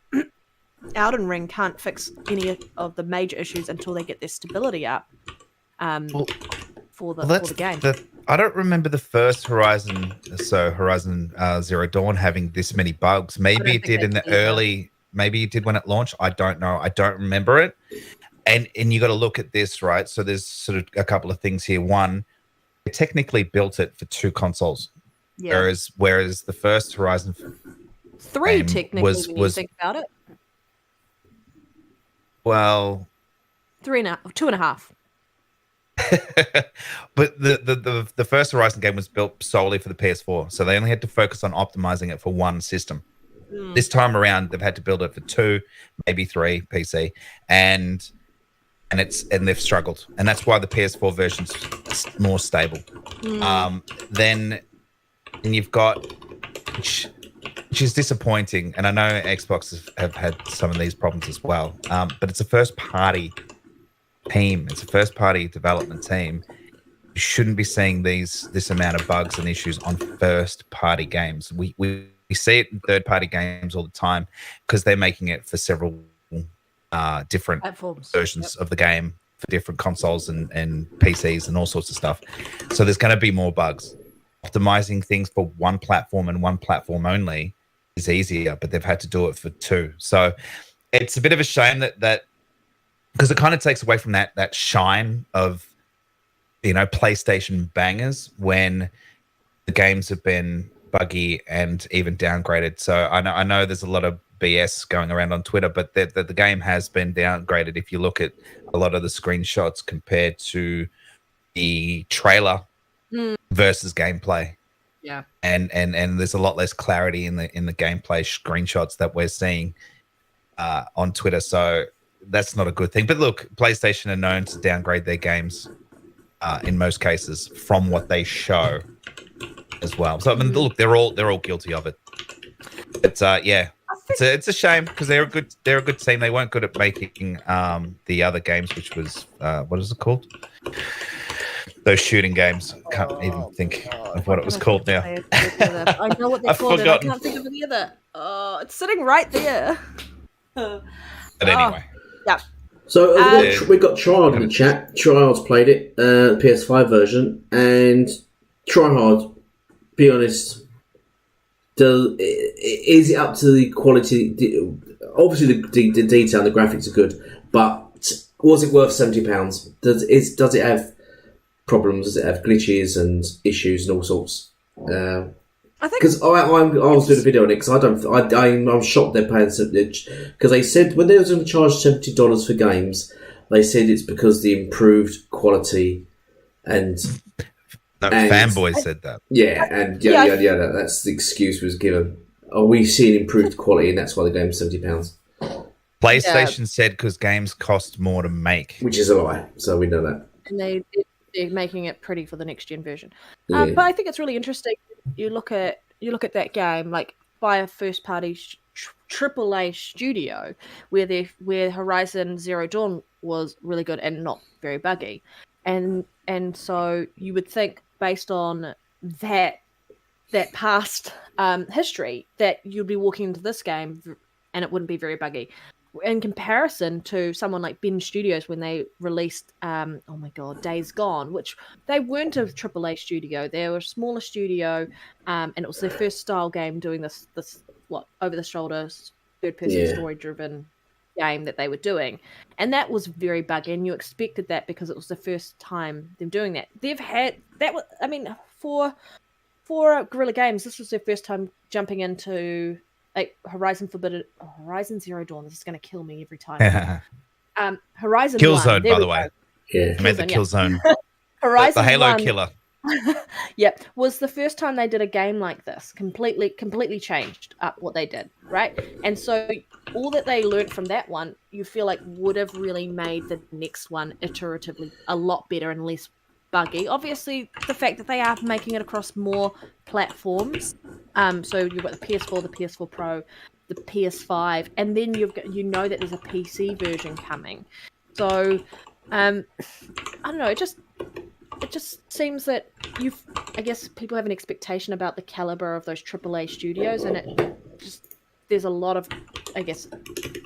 Elden Ring can't fix any of the major issues until they get their stability up. For the game. I don't remember the first Horizon Zero Dawn having this many bugs. Maybe it did in the early, maybe it did when it launched. I don't know. I don't remember it. And you got to look at this, right? So there's sort of a couple of things here. One, they technically built it for 2 consoles. Yeah. Whereas the first Horizon 3 technically when you think about it. Well, 2.5. But the first Horizon game was built solely for the PS4, so they only had to focus on optimizing it for 1 system. This time around, they've had to build it for 2, maybe 3 PC, and they've struggled, and that's why the PS4 version's more stable. Then you've got, which is disappointing, and I know Xbox have had some of these problems as well, but it's a first-party team. It's a first-party development team. You shouldn't be seeing this amount of bugs and issues on first-party games. We see it in third-party games all the time because they're making it for several different versions of the game for different consoles and PCs and all sorts of stuff. So there's going to be more bugs. Optimizing things for 1 platform and 1 platform only is easier, but they've had to do it for 2. So it's a bit of a shame that because it kind of takes away from that shine of, PlayStation bangers when the games have been buggy and even downgraded. So I know there's a lot of BS going around on Twitter, but the game has been downgraded if you look at a lot of the screenshots compared to the trailer versus gameplay. Yeah. And there's a lot less clarity in the gameplay screenshots that we're seeing on Twitter. So that's not a good thing. But look, PlayStation are known to downgrade their games in most cases from what they show as well. So I mean, look, they're all guilty of it. But yeah, it's a shame because they're a good team. They weren't good at making the other games, which was what is it called? Those shooting games. Can't even think of what it was called now. I know what they're called. I can't think of it either. Oh, it's sitting right there. But anyway. Yeah. So we got Tryhard in the chat. Tryhard's played it, PS5 version, and Tryhard, be honest, is it up to the quality? Obviously, the detail and the graphics are good, but was it worth £70? Does it have problems? Does it have glitches and issues and all sorts? I think because I was doing a video on it because I'm shocked they're paying because they said when they was going to charge $70 for games, they said it's because the improved quality and fanboys said that. Yeah, and yeah, that's the excuse was given. Oh, we've seen improved quality, and that's why the game's £70. PlayStation said because games cost more to make, which is a lie. So we know that, and they're making it pretty for the next gen version. But I think it's really interesting. You look at that game like by a first party AAA studio where Horizon Zero Dawn was really good and not very buggy, and so you would think based on that past history that you'd be walking into this game and it wouldn't be very buggy. In comparison to someone like Ben Studios when they released, Days Gone, which they weren't a AAA studio. They were a smaller studio, and it was their first style game doing this over-the-shoulder, third-person story-driven game that they were doing. And that was very buggy, and you expected that because it was the first time them doing that. They've had... for Guerrilla Games, this was their first time jumping into... like Horizon Zero Dawn. This is going to kill me every time. Horizon Killzone, 1, by the way. Yeah, I made the Killzone. Horizon the Halo 1, killer. was the first time they did a game like this. Completely changed up what they did, right? And so all that they learned from that one, you feel like would have really made the next one iteratively a lot better and less buggy. Obviously, the fact that they are making it across more platforms. So you've got the PS4, the PS4 Pro, the PS5, and then you know that there's a PC version coming. So, I don't know. It just seems that I guess people have an expectation about the caliber of those AAA studios, and there's a lot of, I guess,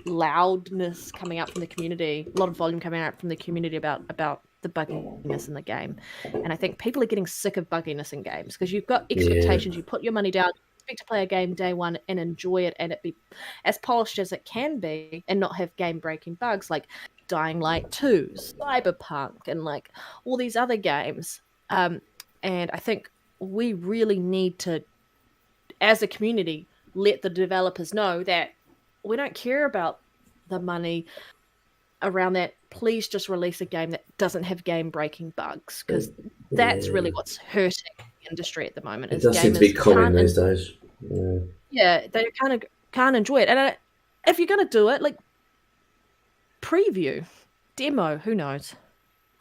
loudness coming out from the community, a lot of volume coming out from the community about the bugginess in the game. And I think people are getting sick of bugginess in games because you've got expectations. You put your money down, you expect to play a game day one and enjoy it, and it be as polished as it can be and not have game-breaking bugs like Dying Light 2, Cyberpunk, and like all these other games. And I think we really need to, as a community, let the developers know that we don't care about the money around that. Please just release a game that doesn't have game-breaking bugs, because that's really what's hurting the industry at the moment. It does seem to be common these days. Yeah, they can't enjoy it. And if you're going to do it, like, preview, demo, who knows?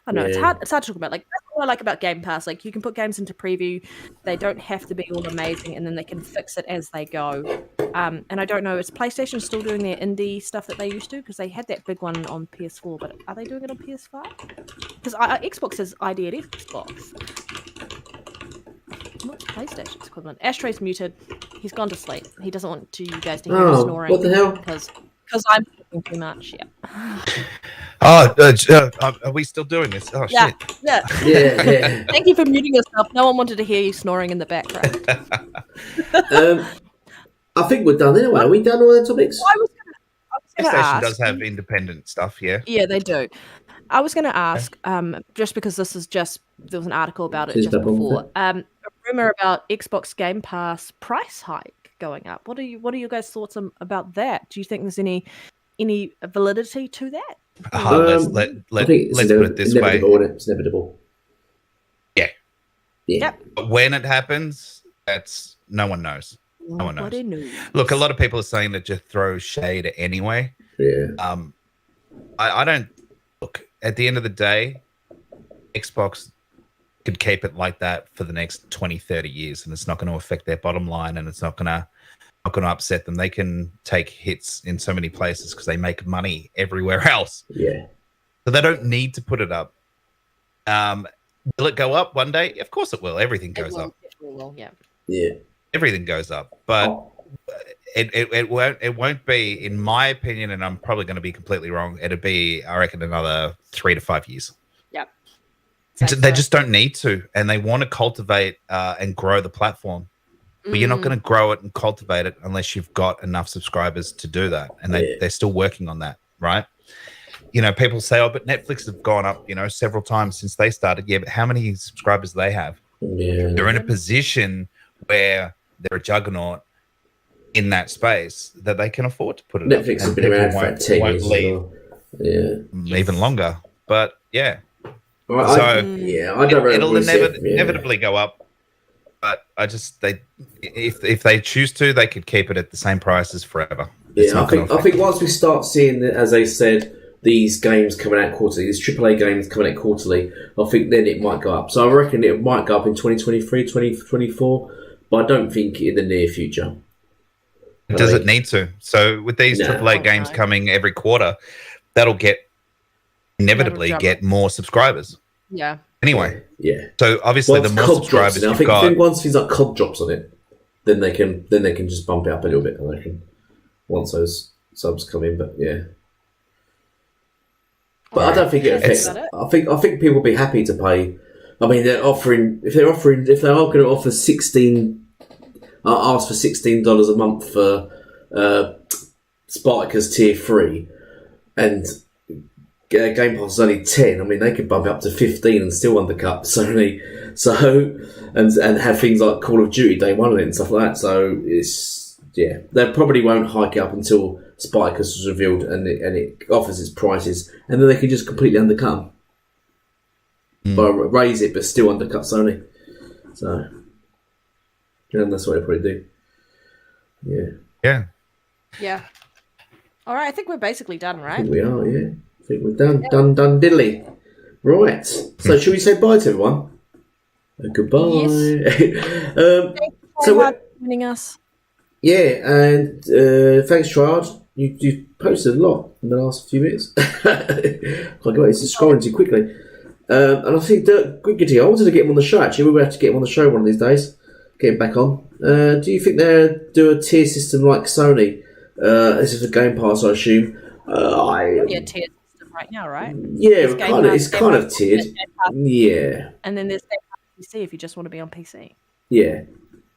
I don't know. It's hard to talk about. Like, that's what I like about Game Pass. Like, you can put games into preview. They don't have to be all amazing, and then they can fix it as they go. And I don't know, is PlayStation still doing their indie stuff that they used to? Because they had that big one on PS4, but are they doing it on PS5? Because Xbox has ID at Xbox. What's PlayStation's equivalent? Ashtray's muted. He's gone to sleep. He doesn't want you guys to hear him snoring. What the hell? Because I'm talking too much. Yeah. Are we still doing this? Oh, yeah. shit. Yeah. Thank you for muting yourself. No one wanted to hear you snoring in the background. I think we're done anyway. Are we done all the topics? I was gonna PlayStation ask. does have independent stuff, yeah. Yeah, they do. I was going to ask, just because there was an article about it just before, a rumor about Xbox Game Pass price hike going up. What are your guys' thoughts about that? Do you think there's any validity to that? Let's put it this way. It's inevitable. Yeah. Yep. But when it happens, no one knows. No one knows. Look, a lot of people are saying that just throw shade anyway. Yeah. I don't look. At the end of the day, Xbox could keep it like that for the next 20, 30 years, and it's not going to affect their bottom line, and it's not going to upset them. They can take hits in so many places because they make money everywhere else. Yeah. So they don't need to put it up. Will it go up one day? Of course it will. Everything goes up. It will, yeah. Yeah. Everything goes up, but it won't be, in my opinion, and I'm probably going to be completely wrong. It'll be, I reckon, another 3 to 5 years. Yep. They just don't need to, and they want to cultivate and grow the platform. But you're not going to grow it and cultivate it unless you've got enough subscribers to do that, and they're still working on that, right? You know, people say, "Oh, but Netflix have gone up, several times since they started." Yeah, but how many subscribers do they have? Yeah. They're in a position where they're a juggernaut in that space that they can afford to put it up. Netflix have been around for 10 years. Yeah. Even longer. But yeah. Well, I don't it'll inevitably go up. But if they choose to, they could keep it at the same prices forever. Yeah, I think once we start seeing, as they said, these games coming out quarterly, these AAA games coming out quarterly, I think then it might go up. So I reckon it might go up in 2023, 2024, but I don't think in the near future. Does it need to? So with these AAA games coming every quarter, that'll inevitably get more subscribers. Yeah. Anyway. Yeah. So obviously the more subscribers you've got, I think once things like COD drops on it, then they can just bump it up a little bit, I reckon. Once those subs come in, but yeah. But I don't think it affects. I think people will be happy to pay. I mean, if they are going to offer ask for $16 a month for Spartacus Tier 3, and Game Pass is only 10. I mean, they could bump it up to 15 and still undercut Sony. And have things like Call of Duty Day 1 on it and stuff like that. So they probably won't hike it up until Spartacus is revealed and it offers its prices, and then they can just completely undercut them. But raise it, but still undercut Sony. So, and that's what they probably do. Yeah. Yeah. All right, I think we're basically done, I right? think we are, yeah. I think we're done. Done diddly. Right. So should we say bye to everyone? Goodbye. Yes. Thank you so much for joining us. Yeah, and thanks, Trard. You posted a lot in the last few minutes. Can't go. It's scrolling too quickly. And I think Dirk Griggity, I wanted to get him on the show. Actually, we will have to get him on the show one of these days. Get him back on. Do you think they'll do a tier system like Sony? This is a Game Pass, I assume. Yeah, tier system right now, right? Yeah, it's kind of tiered. Yeah. And then there's PC if you just want to be on PC. Yeah.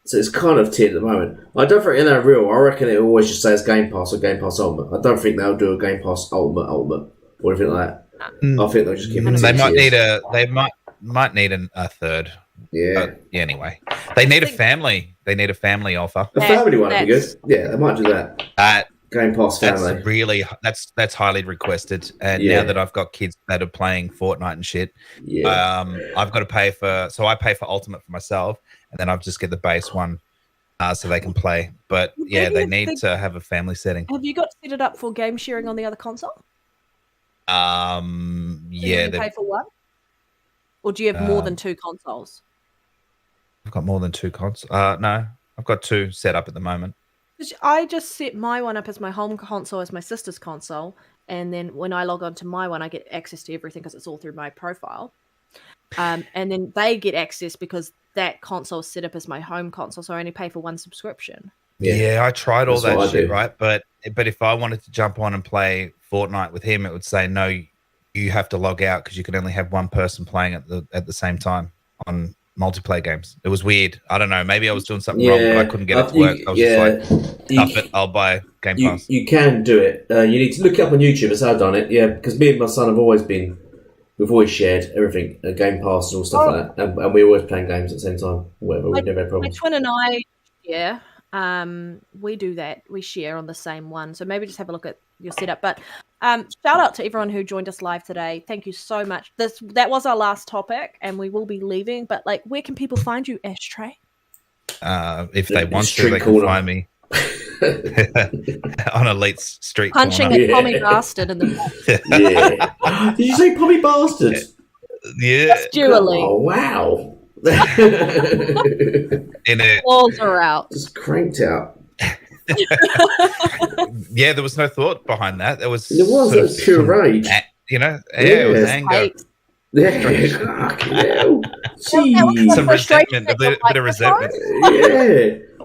So it's kind of tiered at the moment. I don't think they're real. I reckon it always just says Game Pass or Game Pass Ultimate. I don't think they'll do a Game Pass Ultimate or anything like that. I think they'll just keep it. They might need a third. Yeah. But anyway, they need a family. They need a family offer. A family one would be good. Yeah, they might do that. Game Pass family. That's highly requested. And now that I've got kids that are playing Fortnite and shit, I've got to pay for. So I pay for Ultimate for myself, and then I'll just get the base one, so they can play. But yeah, they need to have a family setting. Have you got to set it up for game sharing on the other console? Yeah. You pay for one, or do you have more than 2 consoles? I've got more than 2 consoles. No, I've got 2 set up at the moment. I just set my one up as my home console as my sister's console, and then when I log on to my one, I get access to everything because it's all through my profile. And then they get access because that console is set up as my home console, so I only pay for 1 subscription. Yeah, I tried all that shit, right? But if I wanted to jump on and play Fortnite with him, it would say no, you have to log out because you can only have one person playing at the same time on multiplayer games. It was weird. I don't know. Maybe I was doing something wrong, but I couldn't get it to work. I was just like, I'll buy Game Pass. You can do it. You need to look it up on YouTube. That's how I've done it. Yeah, because me and my son we've always shared everything, Game Pass and all stuff like that, and we're always playing games at the same time. Whatever, we never had problems. My twin and I, we do that. We share on the same one. So maybe just have a look at your setup. But shout out to everyone who joined us live today. Thank you so much. That was our last topic, and we will be leaving. But where can people find you, Ashtray? If they want to, they can find me on Elite's street punching corner. a Tommy bastard in the Yeah. Did you say Tommy bastard? Yeah. Dually. Oh wow. Balls are out. Just cranked out. Yeah, there was no thought behind that. It was pure rage. It was anger. Some resentment, a bit of resentment.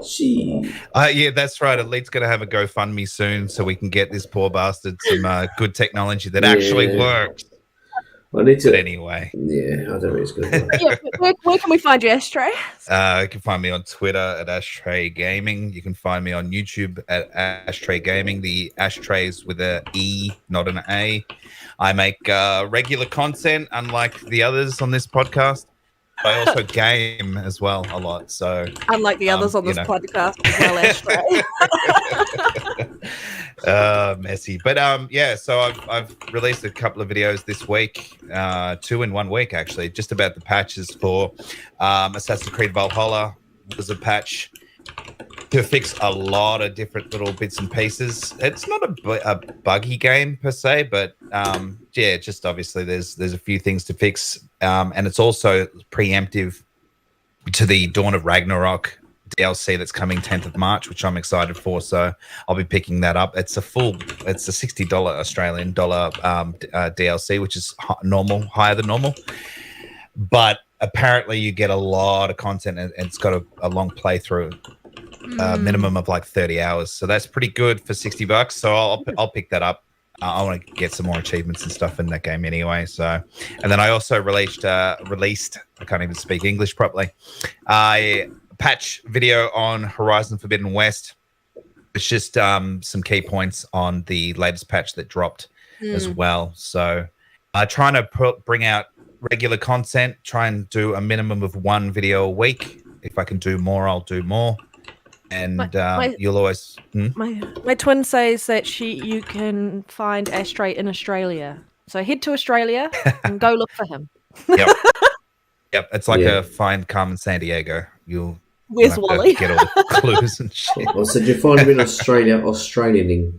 Yeah, that's right. Elite's going to have a GoFundMe soon so we can get this poor bastard some good technology that actually works. I need to. But anyway. Yeah, I don't know it's going to work. Where can we find you, Ashtray? You can find me on Twitter at Ashtray Gaming. You can find me on YouTube at Ashtray Gaming. The Ashtrays with an E, not an A. I make regular content, unlike the others on this podcast. I also game as well a lot. So unlike the others on this podcast as well, Ashtray. Messy. But so I've released a couple of videos this week, 2 in 1 week actually, just about the patches for Assassin's Creed Valhalla. Was a patch to fix a lot of different little bits and pieces. It's not a buggy game per se, but just obviously there's a few things to fix, and it's also preemptive to the Dawn of Ragnarok DLC that's coming 10th of March, which I'm excited for. So I'll be picking that up. It's a $60 Australian dollar DLC, which is higher than normal, but apparently you get a lot of content, and it's got a long playthrough. Minimum of like 30 hours, so that's pretty good for $60. So I'll pick that up. I want to get some more achievements and stuff in that game anyway. So, and then I also released I can't even speak English properly, a patch video on Horizon Forbidden West. It's just some key points on the latest patch that dropped as well. So trying to bring out regular content, try and do a minimum of 1 video a week. If I can do more, I'll do more. And you'll always my twin says that you can find Ashtray in Australia, so head to Australia and go look for him. Yep, it's like a Find Carmen San Diego. Where's Wally? Get all the clues and shit. Well, so do you find him in Australia? Australianing.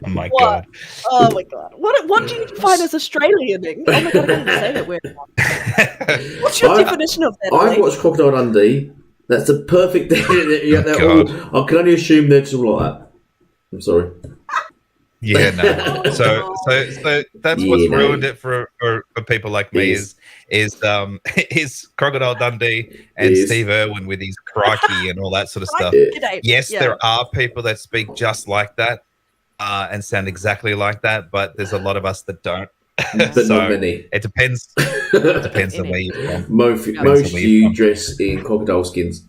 Oh my What? god. Oh my god. What do you define as Australianing? Oh my god, I can't even say that word. What's your definition of that? I've Lee? watched Crocodile Dundee. That's the perfect. They're God. all. I can only assume they're all like that. I'm sorry. Yeah, no. So that's what's Yeah, no. ruined it for people like me is Crocodile Dundee and Is. Steve Irwin with his crikey and all that sort of stuff. G'day. Yes, Yeah. there are people that speak just like that and sound exactly like that, but there's a lot of us that don't. But So not many. it depends. It depends on where you're from. Most Depends on where you're you from. dress in crocodile skins.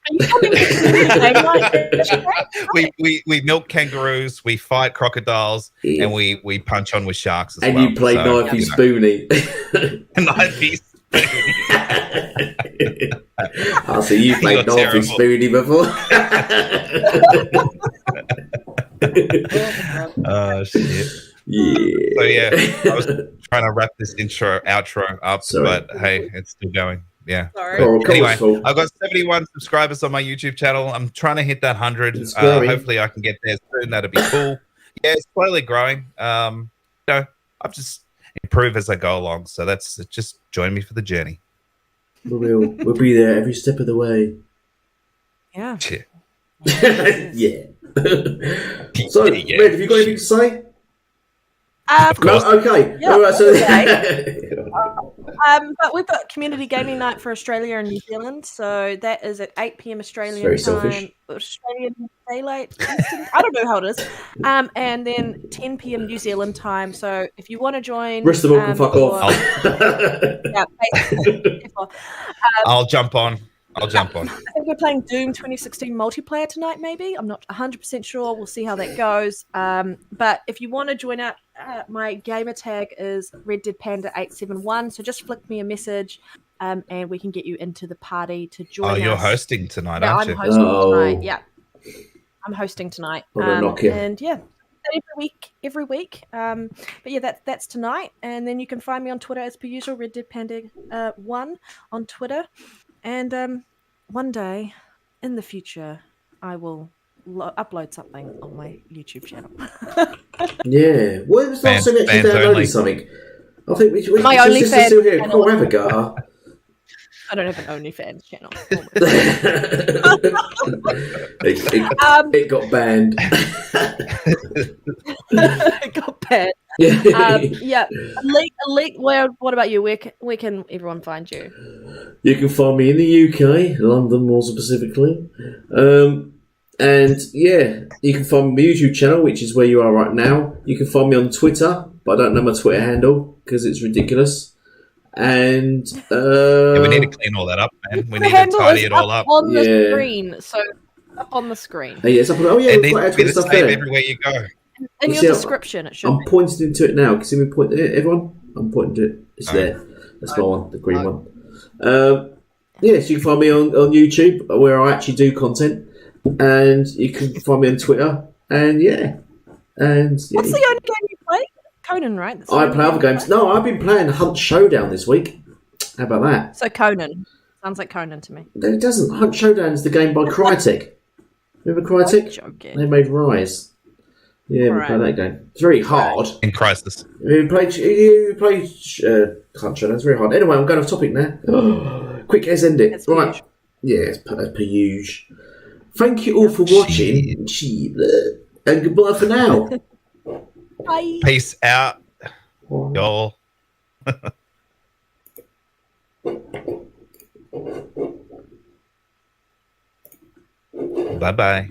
Are you coming to the We milk kangaroos, we fight crocodiles, Yeah. and we punch on with sharks as And well. you play knifey spoony. Knifey I see you played You're knifey terrible. spoony before. Oh shit. Yeah. So yeah, I was trying to wrap this outro up, Sorry. but hey, it's still going. Yeah. Sorry. But Oh, come on, anyway, Paul. I've got 71 subscribers on my YouTube channel. I'm trying to hit that 100. It's growing. Hopefully, I can get there soon. That'd be cool. Yeah, it's slowly growing. I've just improve as I go along. So that's just join me for the journey. We'll be there every step of the way. Yeah. Shit. Yeah. So, Yeah. Red, have you got anything to say? Of No, course. okay. Yeah, All right, so But we've got community gaming night for Australia and New Zealand, so that is at 8 p.m. Australian very time, selfish. Australian daylight. Eastern, I don't know how it is. And then 10 p.m. New Zealand time. So if you want to join, rest of them all can fuck or- off. yeah, basically. I'll jump on. I think we're playing Doom 2016 multiplayer tonight, maybe. I'm not 100% sure. We'll see how that goes. But if you want to join out, my gamer tag is RedDeadPanda871. So just flick me a message and we can get you into the party to join us. Oh, you're hosting tonight, Yeah, aren't I'm you? hosting Oh. tonight. Yeah. I'm hosting tonight. I'm gonna knock you. And yeah, every week. But yeah, that's tonight. And then you can find me on Twitter as per usual, RedDeadPanda1 on Twitter. And one day in the future, I will upload something on my YouTube channel. Yeah. When was the last time you actually Fans downloaded only. something? I think we should My just OnlyFans still here. channel. Oh, have a go. I don't have an OnlyFans channel. It got banned. It got bad. Yeah. Elite, what about you? Where can everyone find you? You can find me in the UK, London more specifically. And yeah, you can find me on my YouTube channel, which is where you are right now. You can find me on Twitter, but I don't know my Twitter handle because it's ridiculous. And Yeah, we need to clean all that up, man. We The need to handle tidy is it all up. on the Yeah. screen. So up on the screen. yeah, it's up on, oh yeah, It we've needs got our to be Twitter the stuff same there. everywhere you go. In You your see, description, it should I'm be. pointing into it now. Can you see me point there, everyone? I'm pointing to it. It's there. That's my one, the green one. Yes, you can find me on YouTube where I actually do content, and you can find me on Twitter. And yeah, What's the only game you play? Conan, right? That's the I only play other game you games. No, I've been playing Hunt Showdown this week. How about that? So Conan. Sounds like Conan to me. No, it doesn't. Hunt Showdown is the game by Crytek. Remember Crytek? Joking. They made Rise. Yeah, we play that game. It's very hard. In crisis. You played Hunt Showdown. It's very hard. Anyway, I'm going off topic now. Quick, let's end it. That's Right. huge. Yeah, it's per usual. Thank you all for watching. And goodbye for now. Bye. Peace out, y'all. Bye-bye.